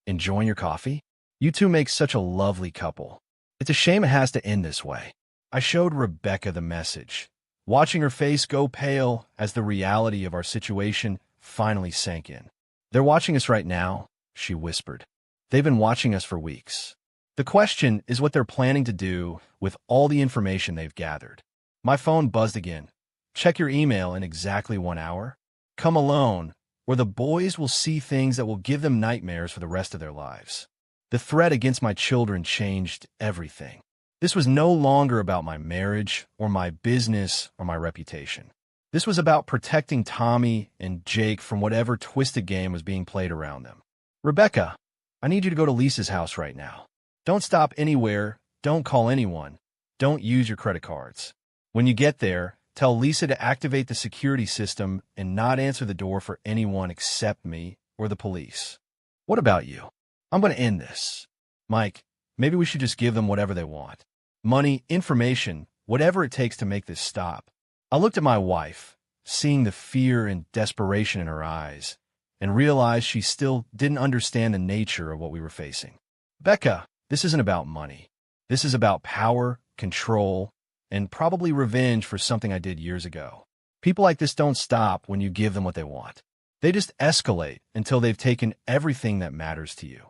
Enjoying your coffee? You two make such a lovely couple. It's a shame it has to end this way. I showed Rebecca the message, watching her face go pale as the reality of our situation finally sank in. They're watching us right now, she whispered. They've been watching us for weeks. The question is what they're planning to do with all the information they've gathered. My phone buzzed again. Check your email in exactly 1 hour. Come alone, or the boys will see things that will give them nightmares for the rest of their lives. The threat against my children changed everything. This was no longer about my marriage or my business or my reputation. This was about protecting Tommy and Jake from whatever twisted game was being played around them. Rebecca, I need you to go to Lisa's house right now. Don't stop anywhere. Don't call anyone. Don't use your credit cards. When you get there, tell Lisa to activate the security system and not answer the door for anyone except me or the police. What about you? I'm going to end this. Mike, maybe we should just give them whatever they want. Money, information, whatever it takes to make this stop. I looked at my wife, seeing the fear and desperation in her eyes, and realized she still didn't understand the nature of what we were facing. Becca, this isn't about money. This is about power, control, and probably revenge for something I did years ago. People like this don't stop when you give them what they want. They just escalate until they've taken everything that matters to you.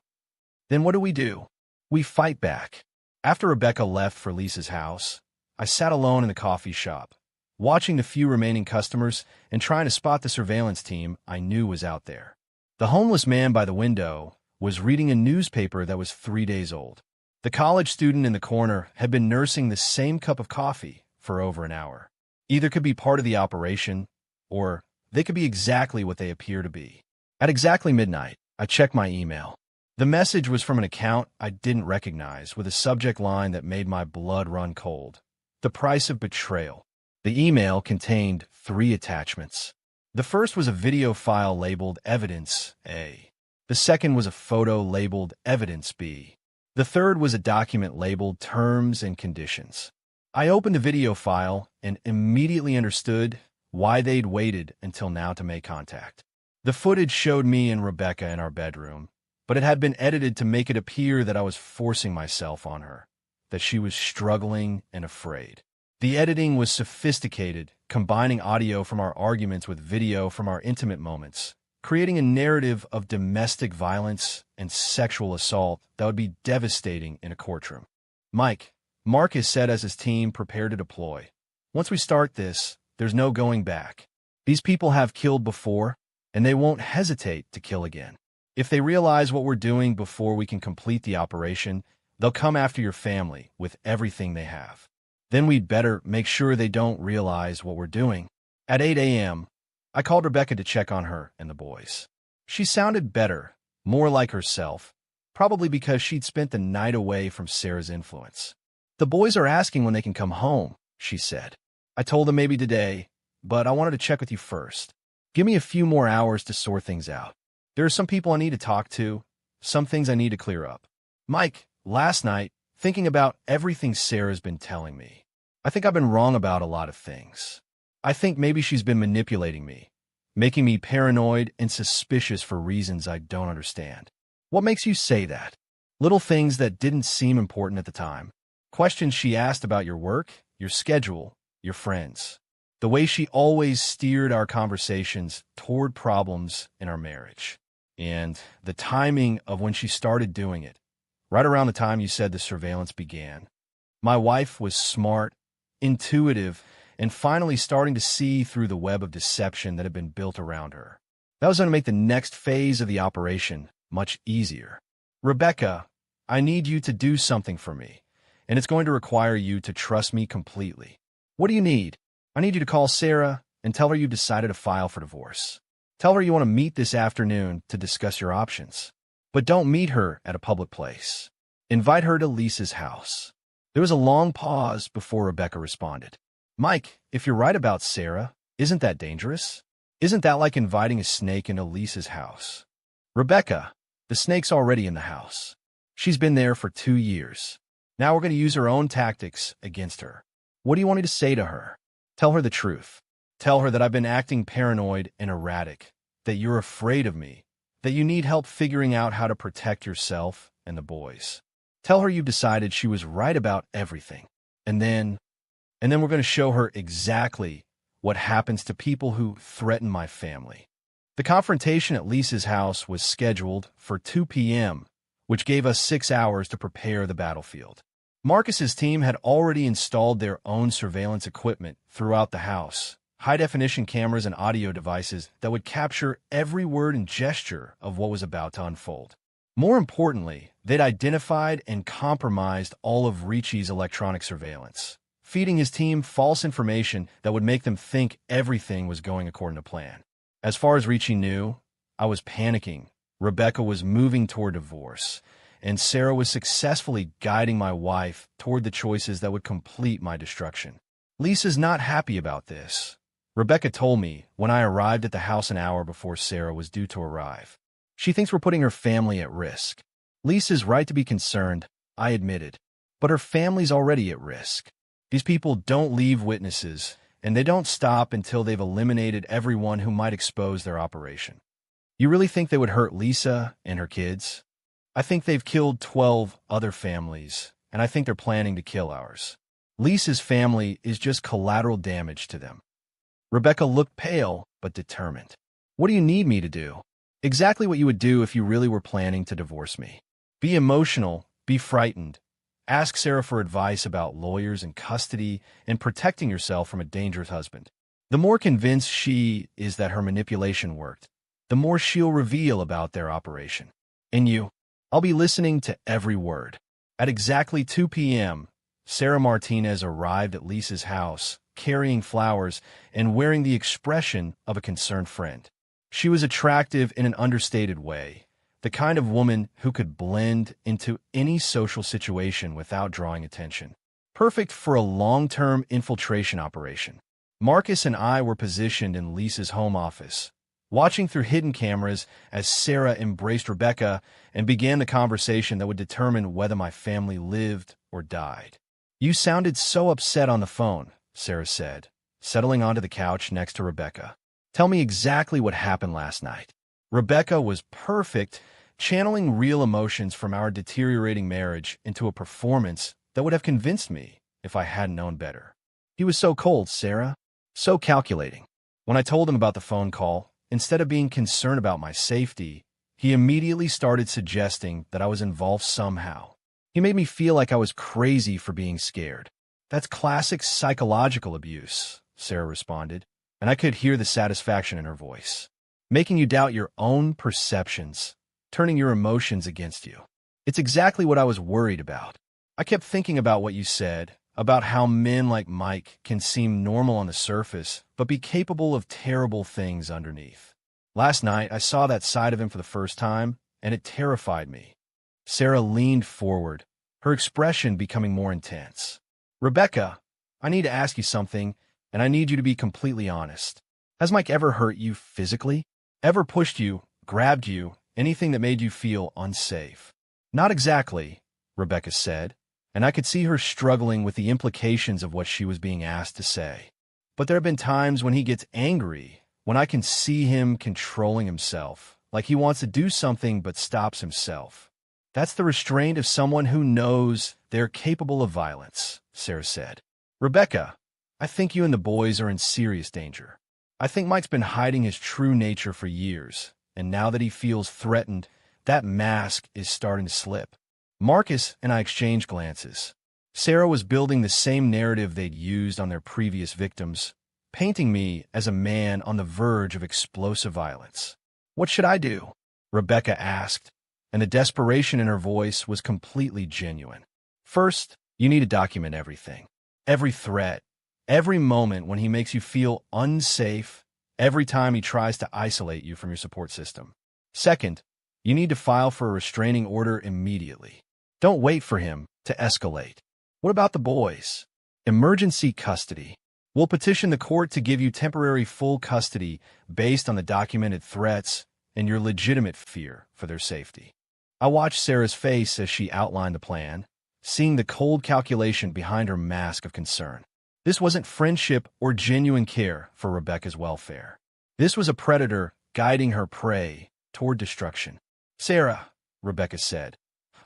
Then what do? We fight back. After Rebecca left for Lisa's house, I sat alone in the coffee shop, watching the few remaining customers and trying to spot the surveillance team I knew was out there. The homeless man by the window was reading a newspaper that was 3 days old. The college student in the corner had been nursing the same cup of coffee for over an hour. Either could be part of the operation, or they could be exactly what they appear to be. At exactly midnight, I checked my email. The message was from an account I didn't recognize, with a subject line that made my blood run cold. The price of betrayal. The email contained 3 attachments. The first was a video file labeled Evidence A. The second was a photo labeled Evidence B. The third was a document labeled Terms and Conditions. I opened the video file and immediately understood why they'd waited until now to make contact. The footage showed me and Rebecca in our bedroom, but it had been edited to make it appear that I was forcing myself on her, that she was struggling and afraid. The editing was sophisticated, combining audio from our arguments with video from our intimate moments, creating a narrative of domestic violence and sexual assault that would be devastating in a courtroom. Mark has said as his team prepared to deploy. Once we start this, there's no going back. These people have killed before, and they won't hesitate to kill again. If they realize what we're doing before we can complete the operation, they'll come after your family with everything they have. Then we'd better make sure they don't realize what we're doing. At 8 a.m., I called Rebecca to check on her and the boys. She sounded better, more like herself, probably because she'd spent the night away from Sarah's influence. The boys are asking when they can come home, she said. I told them maybe today, but I wanted to check with you first. Give me a few more hours to sort things out. There are some people I need to talk to, some things I need to clear up. Mike, last night, thinking about everything Sarah's been telling me, I think I've been wrong about a lot of things. I think maybe she's been manipulating me, making me paranoid and suspicious for reasons I don't understand. What makes you say that? Little things that didn't seem important at the time. Questions she asked about your work, your schedule, your friends. The way she always steered our conversations toward problems in our marriage. And the timing of when she started doing it, right around the time you said the surveillance began. My wife was smart, intuitive, and finally starting to see through the web of deception that had been built around her. That was going to make the next phase of the operation much easier. Rebecca, I need you to do something for me, and it's going to require you to trust me completely. What do you need? I need you to call Sarah and tell her you've decided to file for divorce. Tell her you want to meet this afternoon to discuss your options. But don't meet her at a public place. Invite her to Lisa's house. There was a long pause before Rebecca responded. Mike, if you're right about Sarah, isn't that dangerous? Isn't that like inviting a snake into Lisa's house? Rebecca, the snake's already in the house. She's been there for 2 years. Now we're going to use her own tactics against her. What do you want me to say to her? Tell her the truth. Tell her that I've been acting paranoid and erratic, that you're afraid of me, that you need help figuring out how to protect yourself and the boys. Tell her you've decided she was right about everything. And then we're going to show her exactly what happens to people who threaten my family. The confrontation at Lisa's house was scheduled for 2 p.m., which gave us 6 hours to prepare the battlefield. Marcus's team had already installed their own surveillance equipment throughout the house, high-definition cameras and audio devices that would capture every word and gesture of what was about to unfold. More importantly, they'd identified and compromised all of Ricci's electronic surveillance, feeding his team false information that would make them think everything was going according to plan. As far as Ricci knew, I was panicking. Rebecca was moving toward divorce, and Sarah was successfully guiding my wife toward the choices that would complete my destruction. Lisa's not happy about this. Rebecca told me when I arrived at the house an hour before Sarah was due to arrive. She thinks we're putting her family at risk. Lisa's right to be concerned, I admitted, but her family's already at risk. These people don't leave witnesses, and they don't stop until they've eliminated everyone who might expose their operation. You really think they would hurt Lisa and her kids? I think they've killed 12 other families, and I think they're planning to kill ours. Lisa's family is just collateral damage to them. Rebecca looked pale, but determined. What do you need me to do? Exactly what you would do if you really were planning to divorce me. Be emotional, be frightened. Ask Sarah for advice about lawyers and custody and protecting yourself from a dangerous husband. The more convinced she is that her manipulation worked, the more she'll reveal about their operation. And you, I'll be listening to every word. At exactly 2 p.m., Sarah Martinez arrived at Lisa's house, carrying flowers and wearing the expression of a concerned friend. She was attractive in an understated way, the kind of woman who could blend into any social situation without drawing attention. Perfect for a long-term infiltration operation. Marcus and I were positioned in Lisa's home office, watching through hidden cameras as Sarah embraced Rebecca and began the conversation that would determine whether my family lived or died. You sounded so upset on the phone, Sarah said, settling onto the couch next to Rebecca. Tell me exactly what happened last night. Rebecca was perfect, channeling real emotions from our deteriorating marriage into a performance that would have convinced me if I hadn't known better. He was so cold, Sarah, so calculating. When I told him about the phone call, instead of being concerned about my safety, he immediately started suggesting that I was involved somehow. He made me feel like I was crazy for being scared. That's classic psychological abuse, Sarah responded, and I could hear the satisfaction in her voice. Making you doubt your own perceptions, turning your emotions against you. It's exactly what I was worried about. I kept thinking about what you said, about how men like Mike can seem normal on the surface, but be capable of terrible things underneath. Last night, I saw that side of him for the first time, and it terrified me. Sarah leaned forward, her expression becoming more intense. Rebecca, I need to ask you something, and I need you to be completely honest. Has Mike ever hurt you physically? Ever pushed you, grabbed you, anything that made you feel unsafe? Not exactly, Rebecca said, and I could see her struggling with the implications of what she was being asked to say. But there have been times when he gets angry, when I can see him controlling himself, like he wants to do something but stops himself. That's the restraint of someone who knows they're capable of violence, Sarah said. Rebecca, I think you and the boys are in serious danger. I think Mike's been hiding his true nature for years, and now that he feels threatened, that mask is starting to slip. Marcus and I exchanged glances. Sarah was building the same narrative they'd used on their previous victims, painting me as a man on the verge of explosive violence. What should I do? Rebecca asked, and the desperation in her voice was completely genuine. First, you need to document everything. Every threat, every moment when he makes you feel unsafe, every time he tries to isolate you from your support system. Second, you need to file for a restraining order immediately. Don't wait for him to escalate. What about the boys? Emergency custody. We'll petition the court to give you temporary full custody based on the documented threats and your legitimate fear for their safety. I watched Sarah's face as she outlined the plan, seeing the cold calculation behind her mask of concern. This wasn't friendship or genuine care for Rebecca's welfare. This was a predator guiding her prey toward destruction. "Sarah," Rebecca said,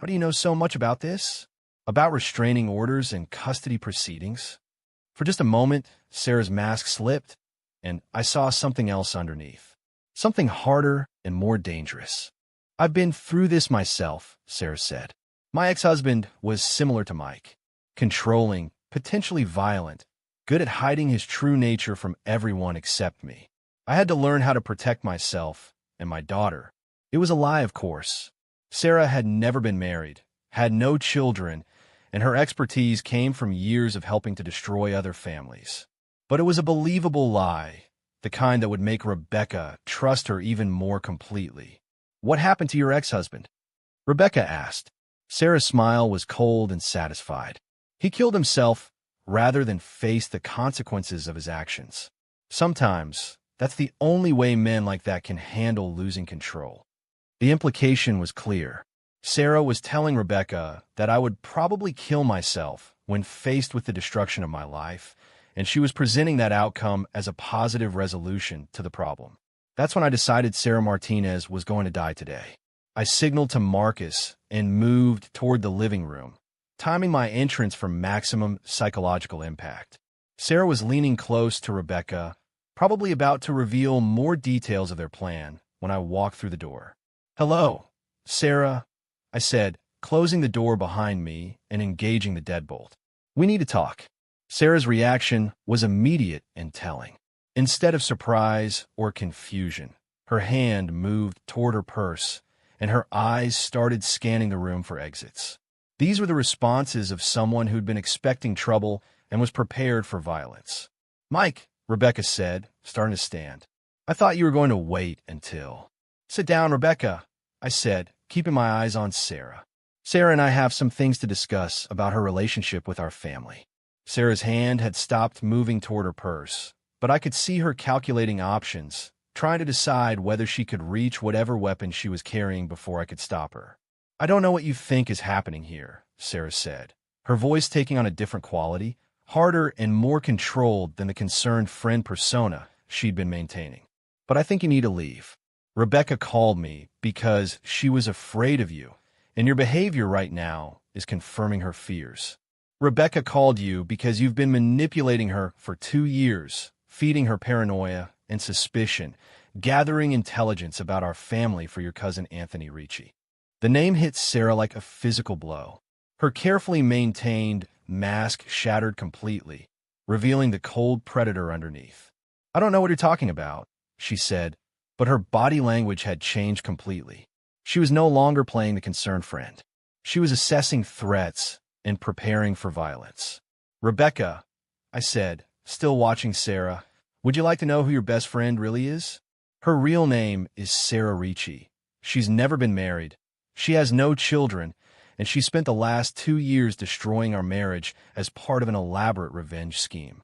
"how do you know so much about this? About restraining orders and custody proceedings?" For just a moment, Sarah's mask slipped, and I saw something else underneath. Something harder and more dangerous. "I've been through this myself," Sarah said. "My ex-husband was similar to Mike. Controlling, potentially violent, good at hiding his true nature from everyone except me. I had to learn how to protect myself and my daughter. It was a lie, of course. Sarah had never been married, had no children, and her expertise came from years of helping to destroy other families. But it was a believable lie, the kind that would make Rebecca trust her even more completely. "What happened to your ex-husband?" Rebecca asked. Sarah's smile was cold and satisfied. "He killed himself rather than face the consequences of his actions. Sometimes, that's the only way men like that can handle losing control." The implication was clear. Sarah was telling Rebecca that I would probably kill myself when faced with the destruction of my life, and she was presenting that outcome as a positive resolution to the problem. That's when I decided Sarah Martinez was going to die today. I signaled to Marcus and moved toward the living room, timing my entrance for maximum psychological impact. Sarah was leaning close to Rebecca, probably about to reveal more details of their plan when I walked through the door. "Hello, Sarah," I said, closing the door behind me and engaging the deadbolt. "We need to talk." Sarah's reaction was immediate and telling. Instead of surprise or confusion, her hand moved toward her purse, and her eyes started scanning the room for exits. These were the responses of someone who'd been expecting trouble and was prepared for violence. "Mike," Rebecca said, starting to stand. "I thought you were going to wait until—" "Sit down, Rebecca," I said, keeping my eyes on Sarah. "Sarah and I have some things to discuss about her relationship with our family." Sarah's hand had stopped moving toward her purse, but I could see her calculating options, trying to decide whether she could reach whatever weapon she was carrying before I could stop her. "I don't know what you think is happening here," Sarah said, her voice taking on a different quality, harder and more controlled than the concerned friend persona she'd been maintaining. "But I think you need to leave. Rebecca called me because she was afraid of you, and your behavior right now is confirming her fears. Rebecca called you because you've been manipulating her for 2 years, feeding her paranoia and suspicion, gathering intelligence about our family for your cousin Anthony Ricci." The name hit Sarah like a physical blow. Her carefully maintained mask shattered completely, revealing the cold predator underneath. "I don't know what you're talking about," she said, but her body language had changed completely. She was no longer playing the concerned friend. She was assessing threats and preparing for violence. "Rebecca," I said, still watching Sarah, "would you like to know who your best friend really is? Her real name is Sarah Ricci. She's never been married. She has no children, and she spent the last 2 years destroying our marriage as part of an elaborate revenge scheme."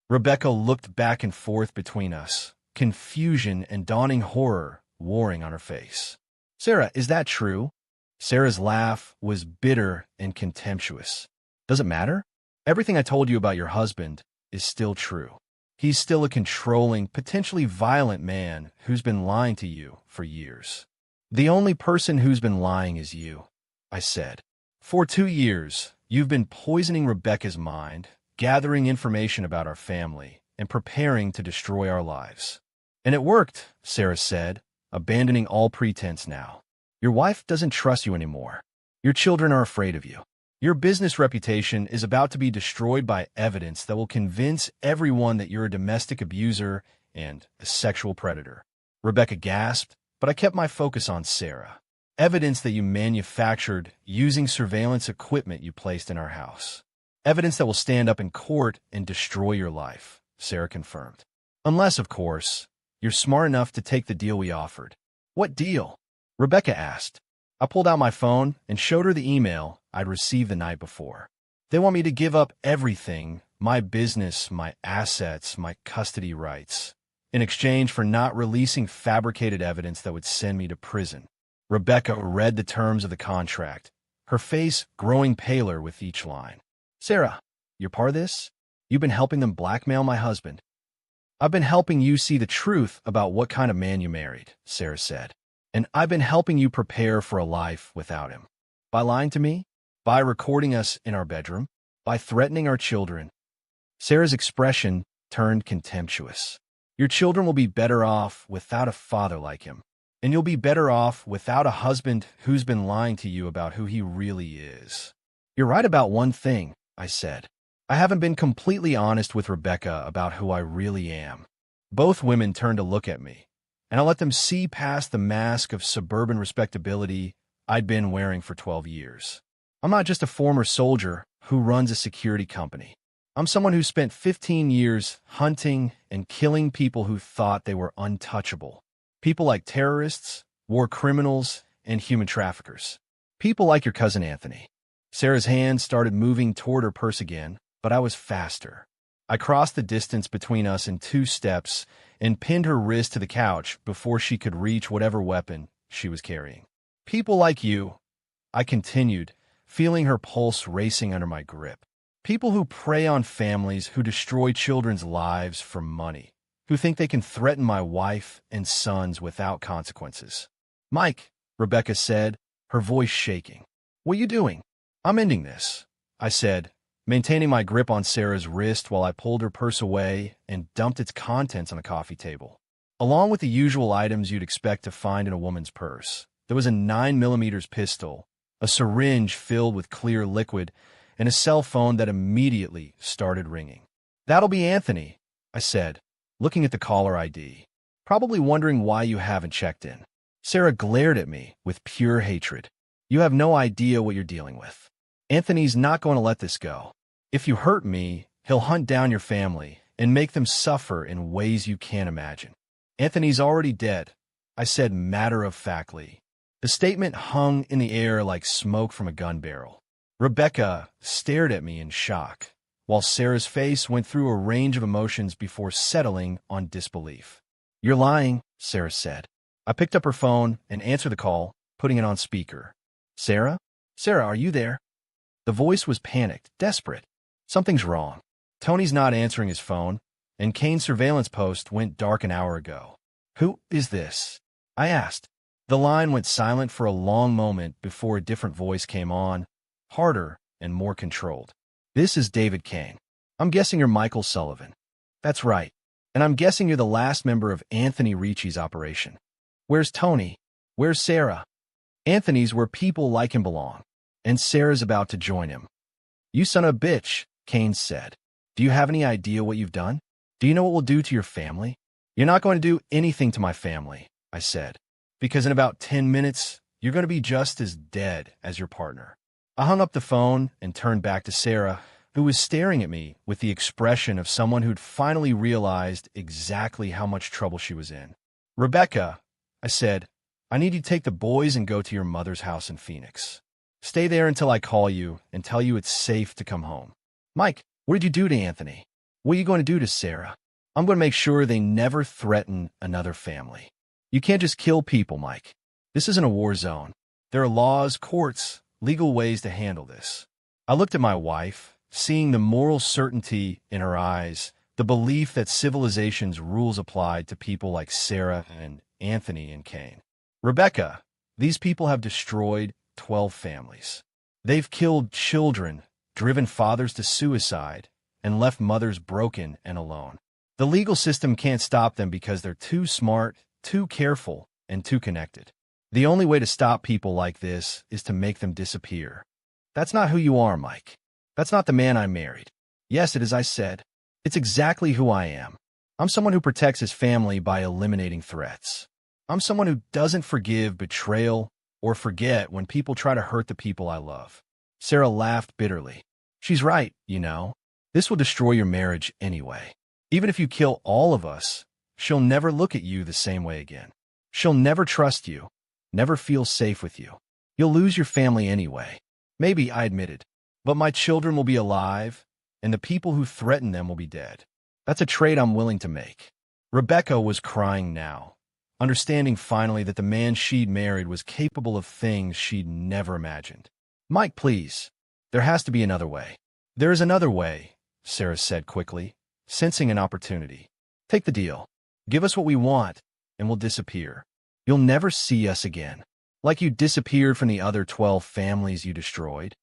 Rebecca looked back and forth between us, confusion and dawning horror warring on her face. "Sarah, is that true?" Sarah's laugh was bitter and contemptuous. "Does it matter? Everything I told you about your husband is still true. He's still a controlling, potentially violent man who's been lying to you for years." "The only person who's been lying is you," I said. "For 2 years, you've been poisoning Rebecca's mind, gathering information about our family, and preparing to destroy our lives." "And it worked," Sarah said, abandoning all pretense now. "Your wife doesn't trust you anymore. Your children are afraid of you. Your business reputation is about to be destroyed by evidence that will convince everyone that you're a domestic abuser and a sexual predator." Rebecca gasped, but I kept my focus on Sarah. "Evidence that you manufactured using surveillance equipment you placed in our house. Evidence that will stand up in court and destroy your life," Sarah confirmed. "Unless, of course, you're smart enough to take the deal we offered." "What deal?" Rebecca asked. I pulled out my phone and showed her the email I'd received the night before. They want me to give up everything, my business, my assets, my custody rights, in exchange for not releasing fabricated evidence that would send me to prison. Rebecca read the terms of the contract, her face growing paler with each line. Sarah, you're part of this? You've been helping them blackmail my husband. I've been helping you see the truth about what kind of man you married, Sarah said. And I've been helping you prepare for a life without him. By lying to me? By recording us in our bedroom? By threatening our children? Sarah's expression turned contemptuous. Your children will be better off without a father like him. And you'll be better off without a husband who's been lying to you about who he really is. You're right about one thing, I said. I haven't been completely honest with Rebecca about who I really am. Both women turned to look at me, and I let them see past the mask of suburban respectability I'd been wearing for 12 years. I'm not just a former soldier who runs a security company. I'm someone who spent 15 years hunting and killing people who thought they were untouchable. People like terrorists, war criminals, and human traffickers. People like your cousin Anthony. Sarah's hand started moving toward her purse again, but I was faster. I crossed the distance between us in 2 steps and pinned her wrist to the couch before she could reach whatever weapon she was carrying. People like you, I continued, feeling her pulse racing under my grip. People who prey on families, who destroy children's lives for money, who think they can threaten my wife and sons without consequences. Mike, Rebecca said, her voice shaking. What are you doing? I'm ending this, I said, maintaining my grip on Sarah's wrist while I pulled her purse away and dumped its contents on the coffee table. Along with the usual items you'd expect to find in a woman's purse, there was a 9mm pistol, a syringe filled with clear liquid, and a cell phone that immediately started ringing. That'll be Anthony, I said, looking at the caller ID. Probably wondering why you haven't checked in. Sarah glared at me with pure hatred. You have no idea what you're dealing with. Anthony's not going to let this go. If you hurt me, he'll hunt down your family and make them suffer in ways you can't imagine. Anthony's already dead, I said matter-of-factly. The statement hung in the air like smoke from a gun barrel. Rebecca stared at me in shock, while Sarah's face went through a range of emotions before settling on disbelief. You're lying, Sarah said. I picked up her phone and answered the call, putting it on speaker. Sarah? Sarah, are you there? The voice was panicked, desperate. Something's wrong. Tony's not answering his phone, and Kane's surveillance post went dark an hour ago. Who is this? I asked. The line went silent for a long moment before a different voice came on, harder and more controlled. This is David Kane. I'm guessing you're Michael Sullivan. That's right. And I'm guessing you're the last member of Anthony Ricci's operation. Where's Tony? Where's Sarah? Anthony's where people like him belong, and Sarah's about to join him. You son of a bitch, Kane said. Do you have any idea what you've done? Do you know what we'll do to your family? You're not going to do anything to my family, I said, because in about 10 minutes, you're going to be just as dead as your partner. I hung up the phone and turned back to Sarah, who was staring at me with the expression of someone who'd finally realized exactly how much trouble she was in. Rebecca, I said, I need you to take the boys and go to your mother's house in Phoenix. Stay there until I call you and tell you it's safe to come home. Mike, what did you do to Anthony? What are you going to do to Sarah? I'm going to make sure they never threaten another family. You can't just kill people, Mike. This isn't a war zone. There are laws, courts, legal ways to handle this. I looked at my wife, seeing the moral certainty in her eyes, the belief that civilization's rules applied to people like Sarah and Anthony and Kane. Rebecca, these people have destroyed 12 families. They've killed children, driven fathers to suicide, and left mothers broken and alone. The legal system can't stop them because they're too smart, too careful, and too connected. The only way to stop people like this is to make them disappear. That's not who you are, Mike. That's not the man I married. Yes, it is, I said. It's exactly who I am. I'm someone who protects his family by eliminating threats. I'm someone who doesn't forgive betrayal or forget when people try to hurt the people I love. Sarah laughed bitterly. She's right, you know. This will destroy your marriage anyway. Even if you kill all of us, she'll never look at you the same way again. She'll never trust you, never feel safe with you. You'll lose your family anyway. Maybe, I admitted. But my children will be alive, and the people who threaten them will be dead. That's a trade I'm willing to make. Rebecca was crying now, understanding finally that the man she'd married was capable of things she'd never imagined. Mike, please. There has to be another way. There is another way, Sarah said quickly, sensing an opportunity. Take the deal. Give us what we want, and we'll disappear. You'll never see us again. Like you disappeared from the other 12 families you destroyed?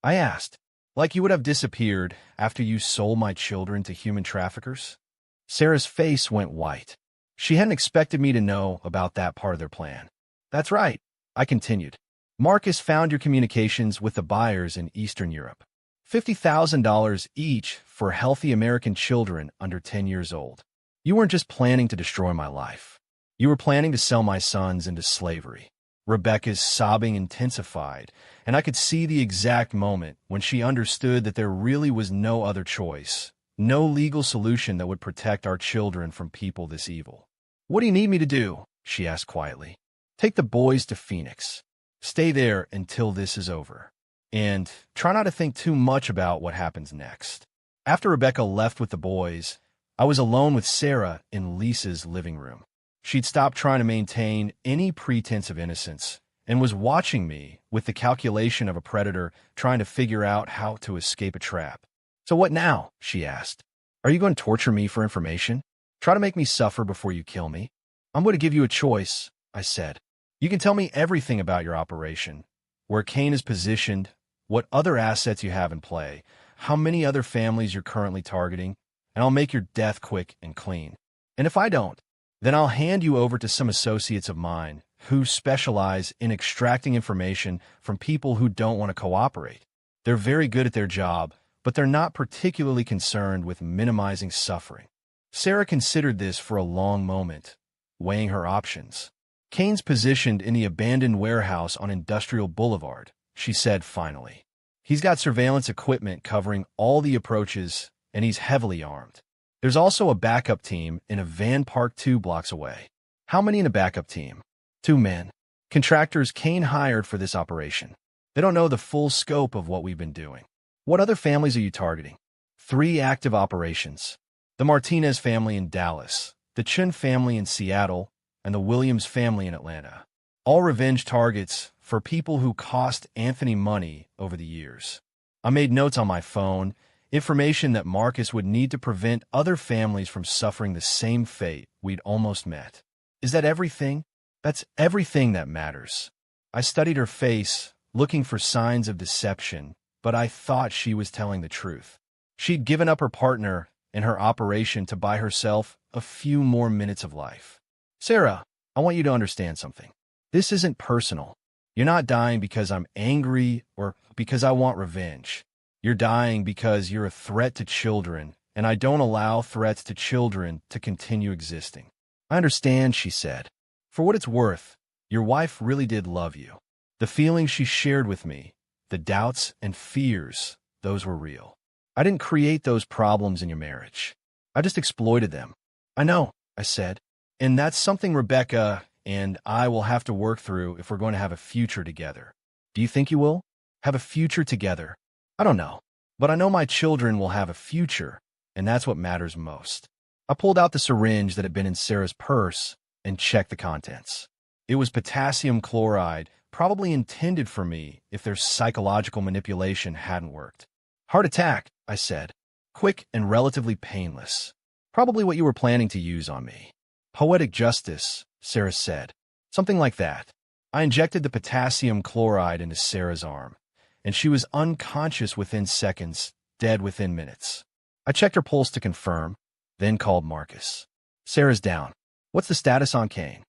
I asked. Like you would have disappeared after you sold my children to human traffickers? Sarah's face went white. She hadn't expected me to know about that part of their plan. That's right, I continued. Marcus found your communications with the buyers in Eastern Europe. $50,000 each for healthy American children under 10 years old. You weren't just planning to destroy my life. You were planning to sell my sons into slavery. Rebecca's sobbing intensified, and I could see the exact moment when she understood that there really was no other choice, no legal solution that would protect our children from people this evil. What do you need me to do? She asked quietly. Take the boys to Phoenix. Stay there until this is over. And try not to think too much about what happens next. After Rebecca left with the boys, I was alone with Sarah in Lisa's living room. She'd stopped trying to maintain any pretense of innocence and was watching me with the calculation of a predator trying to figure out how to escape a trap. So what now? She asked. Are you going to torture me for information? Try to make me suffer before you kill me? I'm going to give you a choice, I said. You can tell me everything about your operation, where Kane is positioned, what other assets you have in play, how many other families you're currently targeting, and I'll make your death quick and clean. And if I don't, then I'll hand you over to some associates of mine who specialize in extracting information from people who don't want to cooperate. They're very good at their job, but they're not particularly concerned with minimizing suffering. Sarah considered this for a long moment, weighing her options. Kane's positioned in the abandoned warehouse on Industrial Boulevard, she said finally. He's got surveillance equipment covering all the approaches, and he's heavily armed. There's also a backup team in a van parked 2 blocks away. How many in a backup team? 2 men. Contractors Kane hired for this operation. They don't know the full scope of what we've been doing. What other families are you targeting? 3 active operations. The Martinez family in Dallas, the Chun family in Seattle, and the Williams family in Atlanta. All revenge targets for people who cost Anthony money over the years. I made notes on my phone, information that Marcus would need to prevent other families from suffering the same fate we'd almost met. Is that everything? That's everything that matters. I studied her face, looking for signs of deception, but I thought she was telling the truth. She'd given up her partner and her operation to buy herself a few more minutes of life. Sarah, I want you to understand something. This isn't personal. You're not dying because I'm angry or because I want revenge. You're dying because you're a threat to children, and I don't allow threats to children to continue existing. I understand, she said. For what it's worth, your wife really did love you. The feelings she shared with me, the doubts and fears, those were real. I didn't create those problems in your marriage. I just exploited them. I know, I said, and that's something Rebecca and I will have to work through if we're going to have a future together. Do you think you will? Have a future together? I don't know, but I know my children will have a future, and that's what matters most. I pulled out the syringe that had been in Sarah's purse and checked the contents. It was potassium chloride, probably intended for me if their psychological manipulation hadn't worked. Heart attack, I said. Quick and relatively painless. Probably what you were planning to use on me. Poetic justice, Sarah said. Something like that. I injected the potassium chloride into Sarah's arm, and she was unconscious within seconds, dead within minutes. I checked her pulse to confirm, then called Marcus. Sarah's down. What's the status on Kane?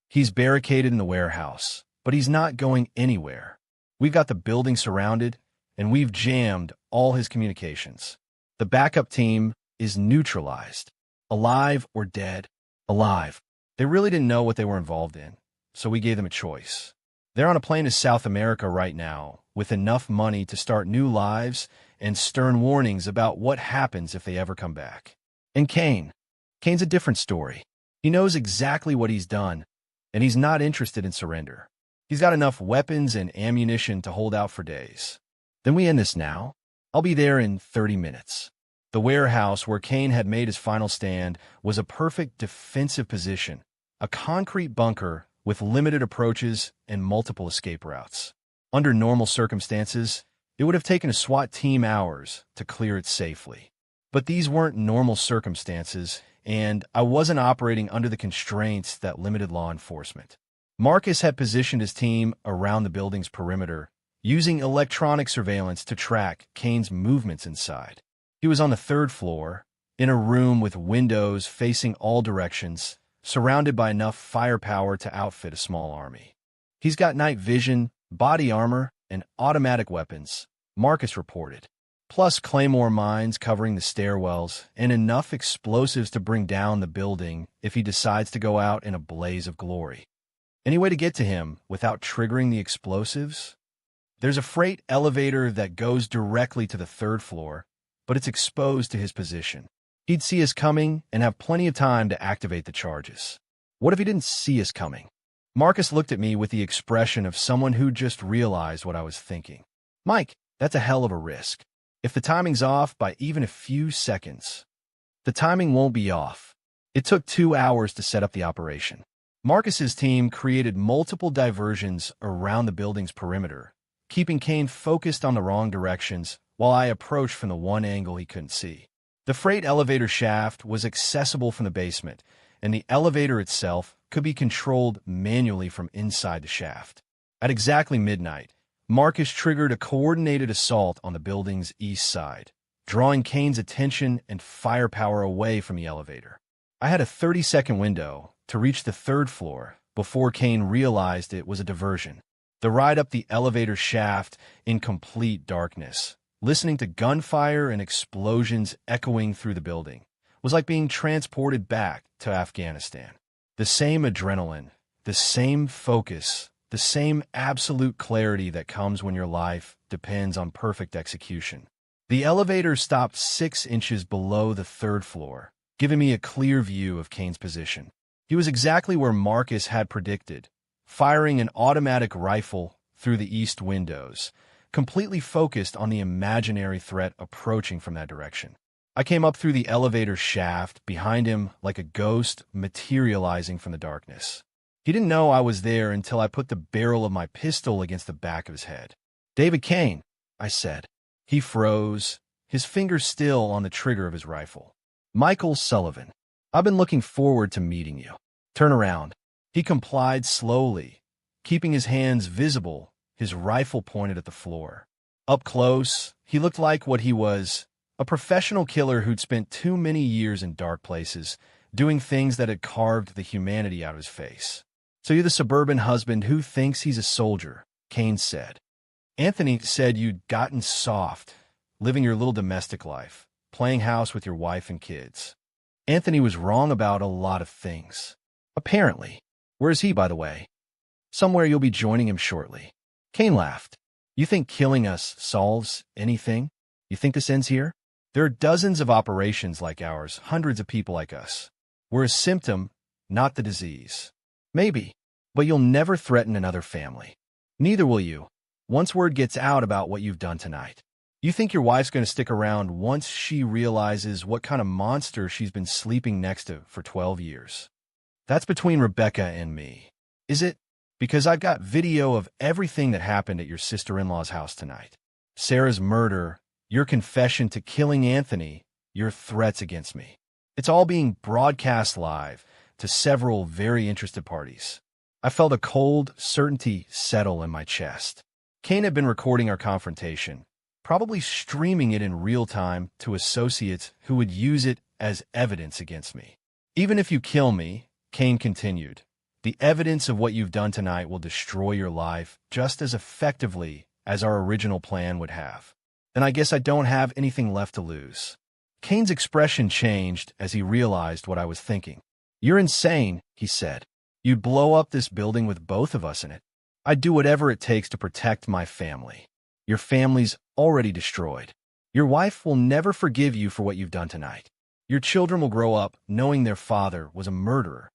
He's barricaded in the warehouse, but he's not going anywhere. We've got the building surrounded, and we've jammed all his communications. The backup team is neutralized. Alive or dead? Alive. They really didn't know what they were involved in, so we gave them a choice. They're on a plane to South America right now, with enough money to start new lives and stern warnings about what happens if they ever come back. And Kane's a different story. He knows exactly what he's done, and he's not interested in surrender. He's got enough weapons and ammunition to hold out for days. Then we end this now? I'll be there in 30 minutes. The warehouse where Cain had made his final stand was a perfect defensive position, a concrete bunker with limited approaches and multiple escape routes. Under normal circumstances, it would have taken a SWAT team hours to clear it safely. But these weren't normal circumstances, and I wasn't operating under the constraints that limited law enforcement. Marcus had positioned his team around the building's perimeter, using electronic surveillance to track Cain's movements inside. He was on the 3rd floor, in a room with windows facing all directions, surrounded by enough firepower to outfit a small army. He's got night vision, body armor, and automatic weapons, Marcus reported, plus claymore mines covering the stairwells and enough explosives to bring down the building if he decides to go out in a blaze of glory. Any way to get to him without triggering the explosives? There's a freight elevator that goes directly to the 3rd floor, but it's exposed to his position. He'd see us coming and have plenty of time to activate the charges. What if he didn't see us coming? Marcus looked at me with the expression of someone who just realized what I was thinking. Mike, that's a hell of a risk. If the timing's off by even a few seconds, the timing won't be off. It took 2 hours to set up the operation. Marcus's team created multiple diversions around the building's perimeter, keeping Cain focused on the wrong directions while I approached from the one angle he couldn't see. The freight elevator shaft was accessible from the basement, and the elevator itself could be controlled manually from inside the shaft. At exactly midnight, Marcus triggered a coordinated assault on the building's east side, drawing Cain's attention and firepower away from the elevator. I had a 30-second window to reach the 3rd floor before Cain realized it was a diversion. The ride up the elevator shaft in complete darkness, listening to gunfire and explosions echoing through the building, was like being transported back to Afghanistan. The same adrenaline, the same focus, the same absolute clarity that comes when your life depends on perfect execution. The elevator stopped 6 inches below the 3rd floor, giving me a clear view of Cain's position. He was exactly where Marcus had predicted, firing an automatic rifle through the east windows, completely focused on the imaginary threat approaching from that direction. I came up through the elevator shaft behind him like a ghost materializing from the darkness. He didn't know I was there until I put the barrel of my pistol against the back of his head. "David Cain," I said. He froze, his fingers still on the trigger of his rifle. "Michael Sullivan. I've been looking forward to meeting you. Turn around." He complied slowly, keeping his hands visible, his rifle pointed at the floor. Up close, he looked like what he was, a professional killer who'd spent too many years in dark places, doing things that had carved the humanity out of his face. "So you're the suburban husband who thinks he's a soldier," Cain said. "Anthony said you'd gotten soft, living your little domestic life, playing house with your wife and kids. Anthony was wrong about a lot of things. Apparently. Where is he, by the way?" "Somewhere you'll be joining him shortly." Cain laughed. "You think killing us solves anything? You think this ends here? There are dozens of operations like ours, hundreds of people like us. We're a symptom, not the disease. Maybe, but you'll never threaten another family. Neither will you, once word gets out about what you've done tonight. You think your wife's going to stick around once she realizes what kind of monster she's been sleeping next to for 12 years. That's between Rebecca and me. Is it? Because I've got video of everything that happened at your sister-in-law's house tonight. Sarah's murder, your confession to killing Anthony, your threats against me. It's all being broadcast live to several very interested parties." I felt a cold certainty settle in my chest. Cain had been recording our confrontation, probably streaming it in real time to associates who would use it as evidence against me. "Even if you kill me," Cain continued, "the evidence of what you've done tonight will destroy your life just as effectively as our original plan would have. Then I guess I don't have anything left to lose." Cain's expression changed as he realized what I was thinking. "You're insane," he said. "You'd blow up this building with both of us in it. I'd do whatever it takes to protect my family. Your family's already destroyed. Your wife will never forgive you for what you've done tonight. Your children will grow up knowing their father was a murderer.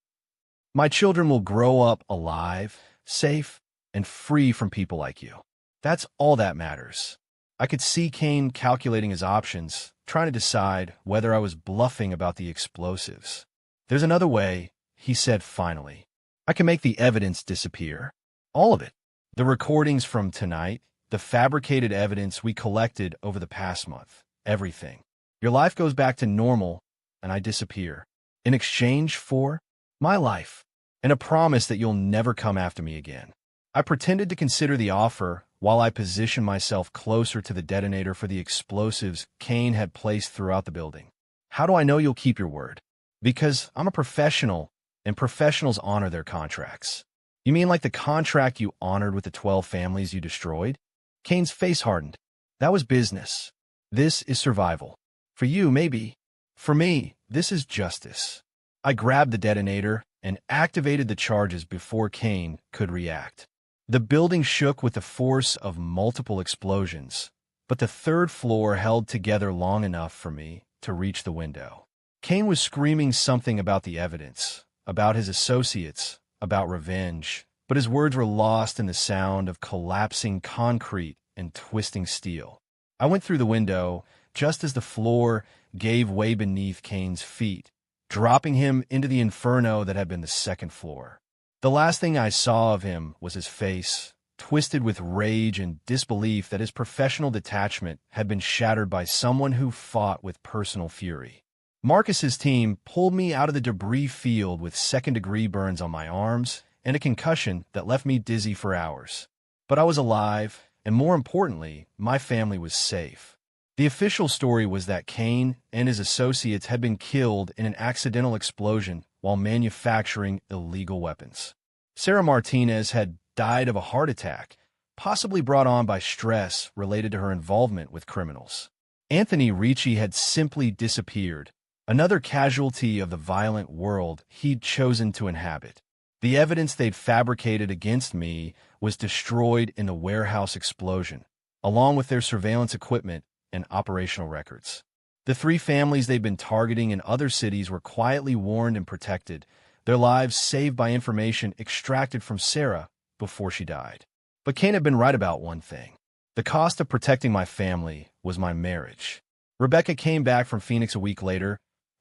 My children will grow up alive, safe, and free from people like you. That's all that matters. I could see Kane calculating his options, trying to decide whether I was bluffing about the explosives. There's another way, he said finally. I can make the evidence disappear. All of it. The recordings from tonight, the fabricated evidence we collected over the past month, everything. Your life goes back to normal, and I disappear. In exchange for my life, and a promise that you'll never come after me again. I pretended to consider the offer while I positioned myself closer to the detonator for the explosives Kane had placed throughout the building. How do I know you'll keep your word? Because I'm a professional, and professionals honor their contracts. You mean like the contract you honored with the 12 families you destroyed? Kane's face hardened. That was business. This is survival. For you, maybe. For me, this is justice. I grabbed the detonator and activated the charges before Kane could react. The building shook with the force of multiple explosions, but the third floor held together long enough for me to reach the window. Kane was screaming something about the evidence, about his associates, about revenge, but his words were lost in the sound of collapsing concrete and twisting steel. I went through the window just as the floor gave way beneath Kane's feet, dropping him into the inferno that had been the second floor. The last thing I saw of him was his face, twisted with rage and disbelief that his professional detachment had been shattered by someone who fought with personal fury. Marcus's team pulled me out of the debris field with second-degree burns on my arms and a concussion that left me dizzy for hours. But I was alive, and more importantly, my family was safe. The official story was that Kane and his associates had been killed in an accidental explosion while manufacturing illegal weapons. Sarah Martinez had died of a heart attack, possibly brought on by stress related to her involvement with criminals. Anthony Ricci had simply disappeared, another casualty of the violent world he'd chosen to inhabit. The evidence they'd fabricated against me was destroyed in the warehouse explosion, along with their surveillance equipment and operational records. The 3 families they'd been targeting in other cities were quietly warned and protected, their lives saved by information extracted from Sarah before she died. But Kane had been right about one thing. The cost of protecting my family was my marriage. Rebecca came back from Phoenix a week later,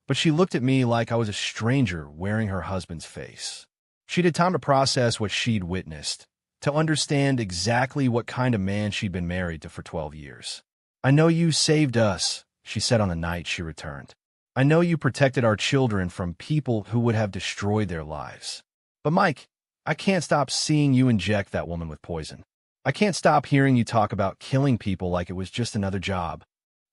but she looked at me like I was a stranger wearing her husband's face. She'd had time to process what she'd witnessed, to understand exactly what kind of man she'd been married to for 12 years. I know you saved us, she said on the night she returned. I know you protected our children from people who would have destroyed their lives. But Mike, I can't stop seeing you inject that woman with poison. I can't stop hearing you talk about killing people like it was just another job.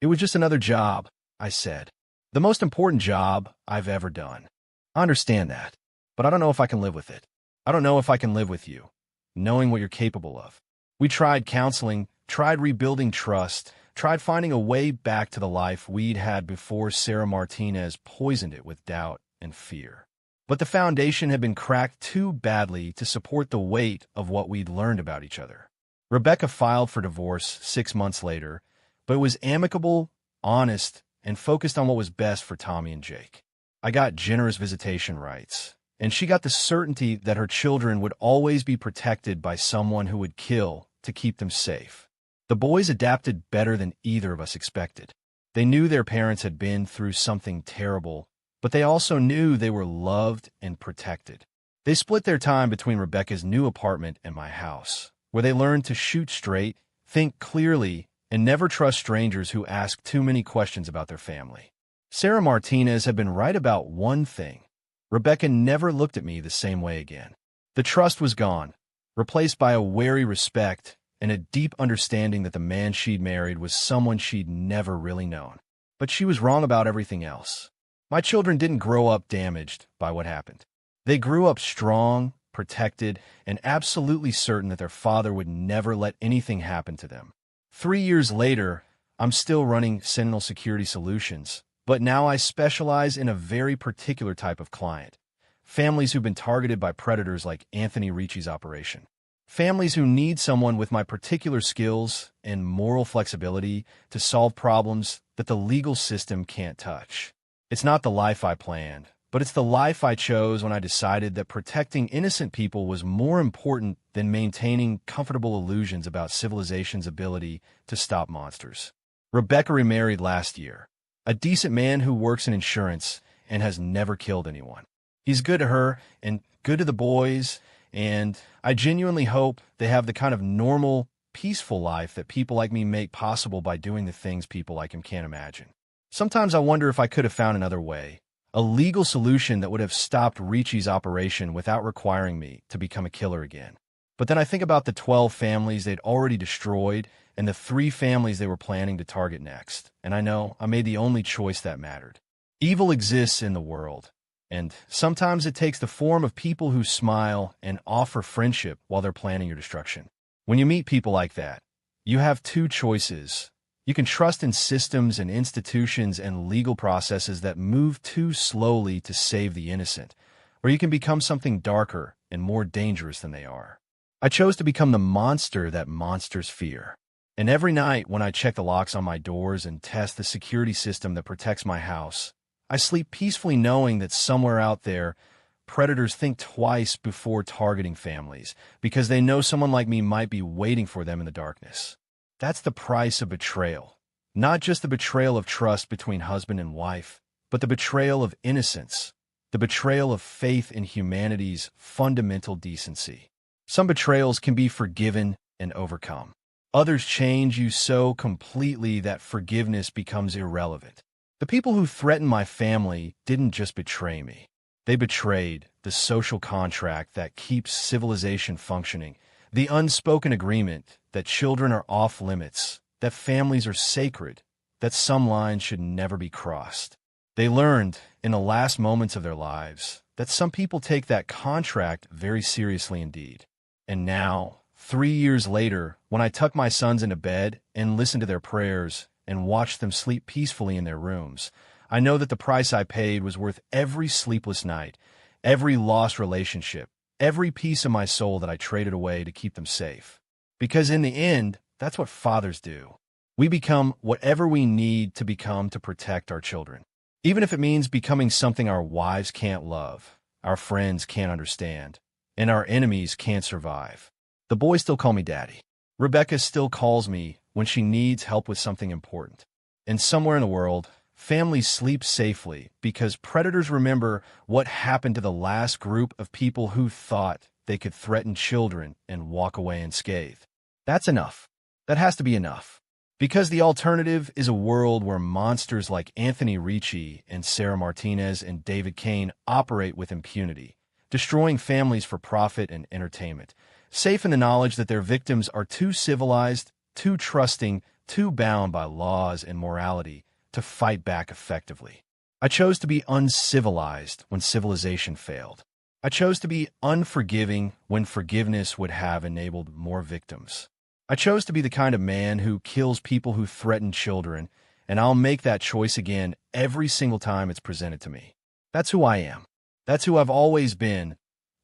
It was just another job, I said. The most important job I've ever done. I understand that, but I don't know if I can live with it. I don't know if I can live with you, knowing what you're capable of. We tried counseling, tried rebuilding trust, tried finding a way back to the life we'd had before Sarah Martinez poisoned it with doubt and fear. But the foundation had been cracked too badly to support the weight of what we'd learned about each other. Rebecca filed for divorce 6 months later, but it was amicable, honest, and focused on what was best for Tommy and Jake. I got generous visitation rights, and she got the certainty that her children would always be protected by someone who would kill to keep them safe. The boys adapted better than either of us expected. They knew their parents had been through something terrible, but they also knew they were loved and protected. They split their time between Rebecca's new apartment and my house, where they learned to shoot straight, think clearly, and never trust strangers who ask too many questions about their family. Sarah Martinez had been right about one thing. Rebecca never looked at me the same way again. The trust was gone, replaced by a wary respect and a deep understanding that the man she'd married was someone she'd never really known. But she was wrong about everything else. My children didn't grow up damaged by what happened. They grew up strong, protected, and absolutely certain that their father would never let anything happen to them. 3 years later, I'm still running Sentinel Security Solutions, but now I specialize in a very particular type of client. Families who've been targeted by predators like Anthony Ricci's operation. Families who need someone with my particular skills and moral flexibility to solve problems that the legal system can't touch. It's not the life I planned, But it's the life I chose when I decided that protecting innocent people was more important than maintaining comfortable illusions about civilization's ability to stop monsters. Rebecca remarried last year. A decent man who works in insurance and has never killed anyone. He's good to her and good to the boys, and I genuinely hope they have the kind of normal, peaceful life that people like me make possible by doing the things people like him can't imagine. Sometimes I wonder if I could have found another way, a legal solution that would have stopped Ricci's operation without requiring me to become a killer again. But then I think about the 12 families they'd already destroyed and the 3 families they were planning to target next, and I know I made the only choice that mattered. Evil exists in the world, and sometimes it takes the form of people who smile and offer friendship while they're planning your destruction. When you meet people like that, you have 2 choices. You can trust in systems and institutions and legal processes that move too slowly to save the innocent, or you can become something darker and more dangerous than they are. I chose to become the monster that monsters fear. And every night when I check the locks on my doors and test the security system that protects my house, I sleep peacefully knowing that somewhere out there, predators think twice before targeting families because they know someone like me might be waiting for them in the darkness. That's the price of betrayal. Not just the betrayal of trust between husband and wife, but the betrayal of innocence, the betrayal of faith in humanity's fundamental decency. Some betrayals can be forgiven and overcome. Others change you so completely that forgiveness becomes irrelevant. The people who threatened my family didn't just betray me. They betrayed the social contract that keeps civilization functioning, the unspoken agreement that children are off limits, that families are sacred, that some lines should never be crossed. They learned, in the last moments of their lives, that some people take that contract very seriously indeed. And now, 3 years later, when I tuck my sons into bed and listen to their prayers and watch them sleep peacefully in their rooms, I know that the price I paid was worth every sleepless night, every lost relationship, every piece of my soul that I traded away to keep them safe. Because in the end, that's what fathers do. We become whatever we need to become to protect our children. Even if it means becoming something our wives can't love, our friends can't understand, and our enemies can't survive. The boys still call me Daddy. Rebecca still calls me when she needs help with something important. And somewhere in the world, families sleep safely because predators remember what happened to the last group of people who thought they could threaten children and walk away unscathed. That's enough. That has to be enough. Because the alternative is a world where monsters like Anthony Ricci and Sarah Martinez and David Kane operate with impunity, destroying families for profit and entertainment, safe in the knowledge that their victims are too civilized, too trusting, too bound by laws and morality to fight back effectively. I chose to be uncivilized when civilization failed. I chose to be unforgiving when forgiveness would have enabled more victims. I chose to be the kind of man who kills people who threaten children, and I'll make that choice again every single time it's presented to me. That's who I am. That's who I've always been,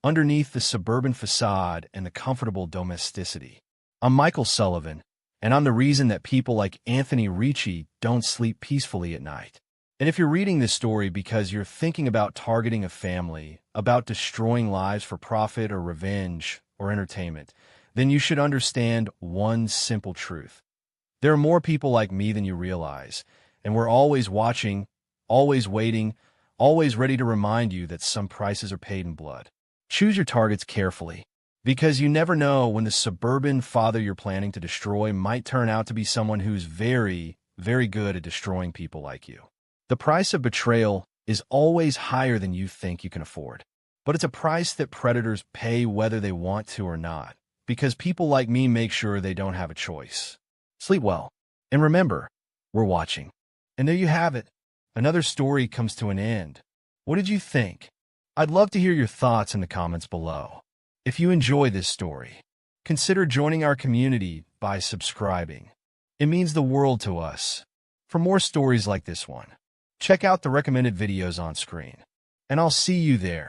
underneath the suburban facade and the comfortable domesticity. I'm Michael Sullivan, and I'm the reason that people like Anthony Ricci don't sleep peacefully at night. And if you're reading this story because you're thinking about targeting a family, about destroying lives for profit or revenge or entertainment, then you should understand one simple truth. There are more people like me than you realize, and we're always watching, always waiting, always ready to remind you that some prices are paid in blood. Choose your targets carefully, because you never know when the suburban father you're planning to destroy might turn out to be someone who's very, very good at destroying people like you. The price of betrayal is always higher than you think you can afford, but it's a price that predators pay whether they want to or not, because people like me make sure they don't have a choice. Sleep well, and remember, we're watching. And there you have it. Another story comes to an end. What did you think? I'd love to hear your thoughts in the comments below. If you enjoy this story, consider joining our community by subscribing. It means the world to us. For more stories like this one, check out the recommended videos on screen. And I'll see you there.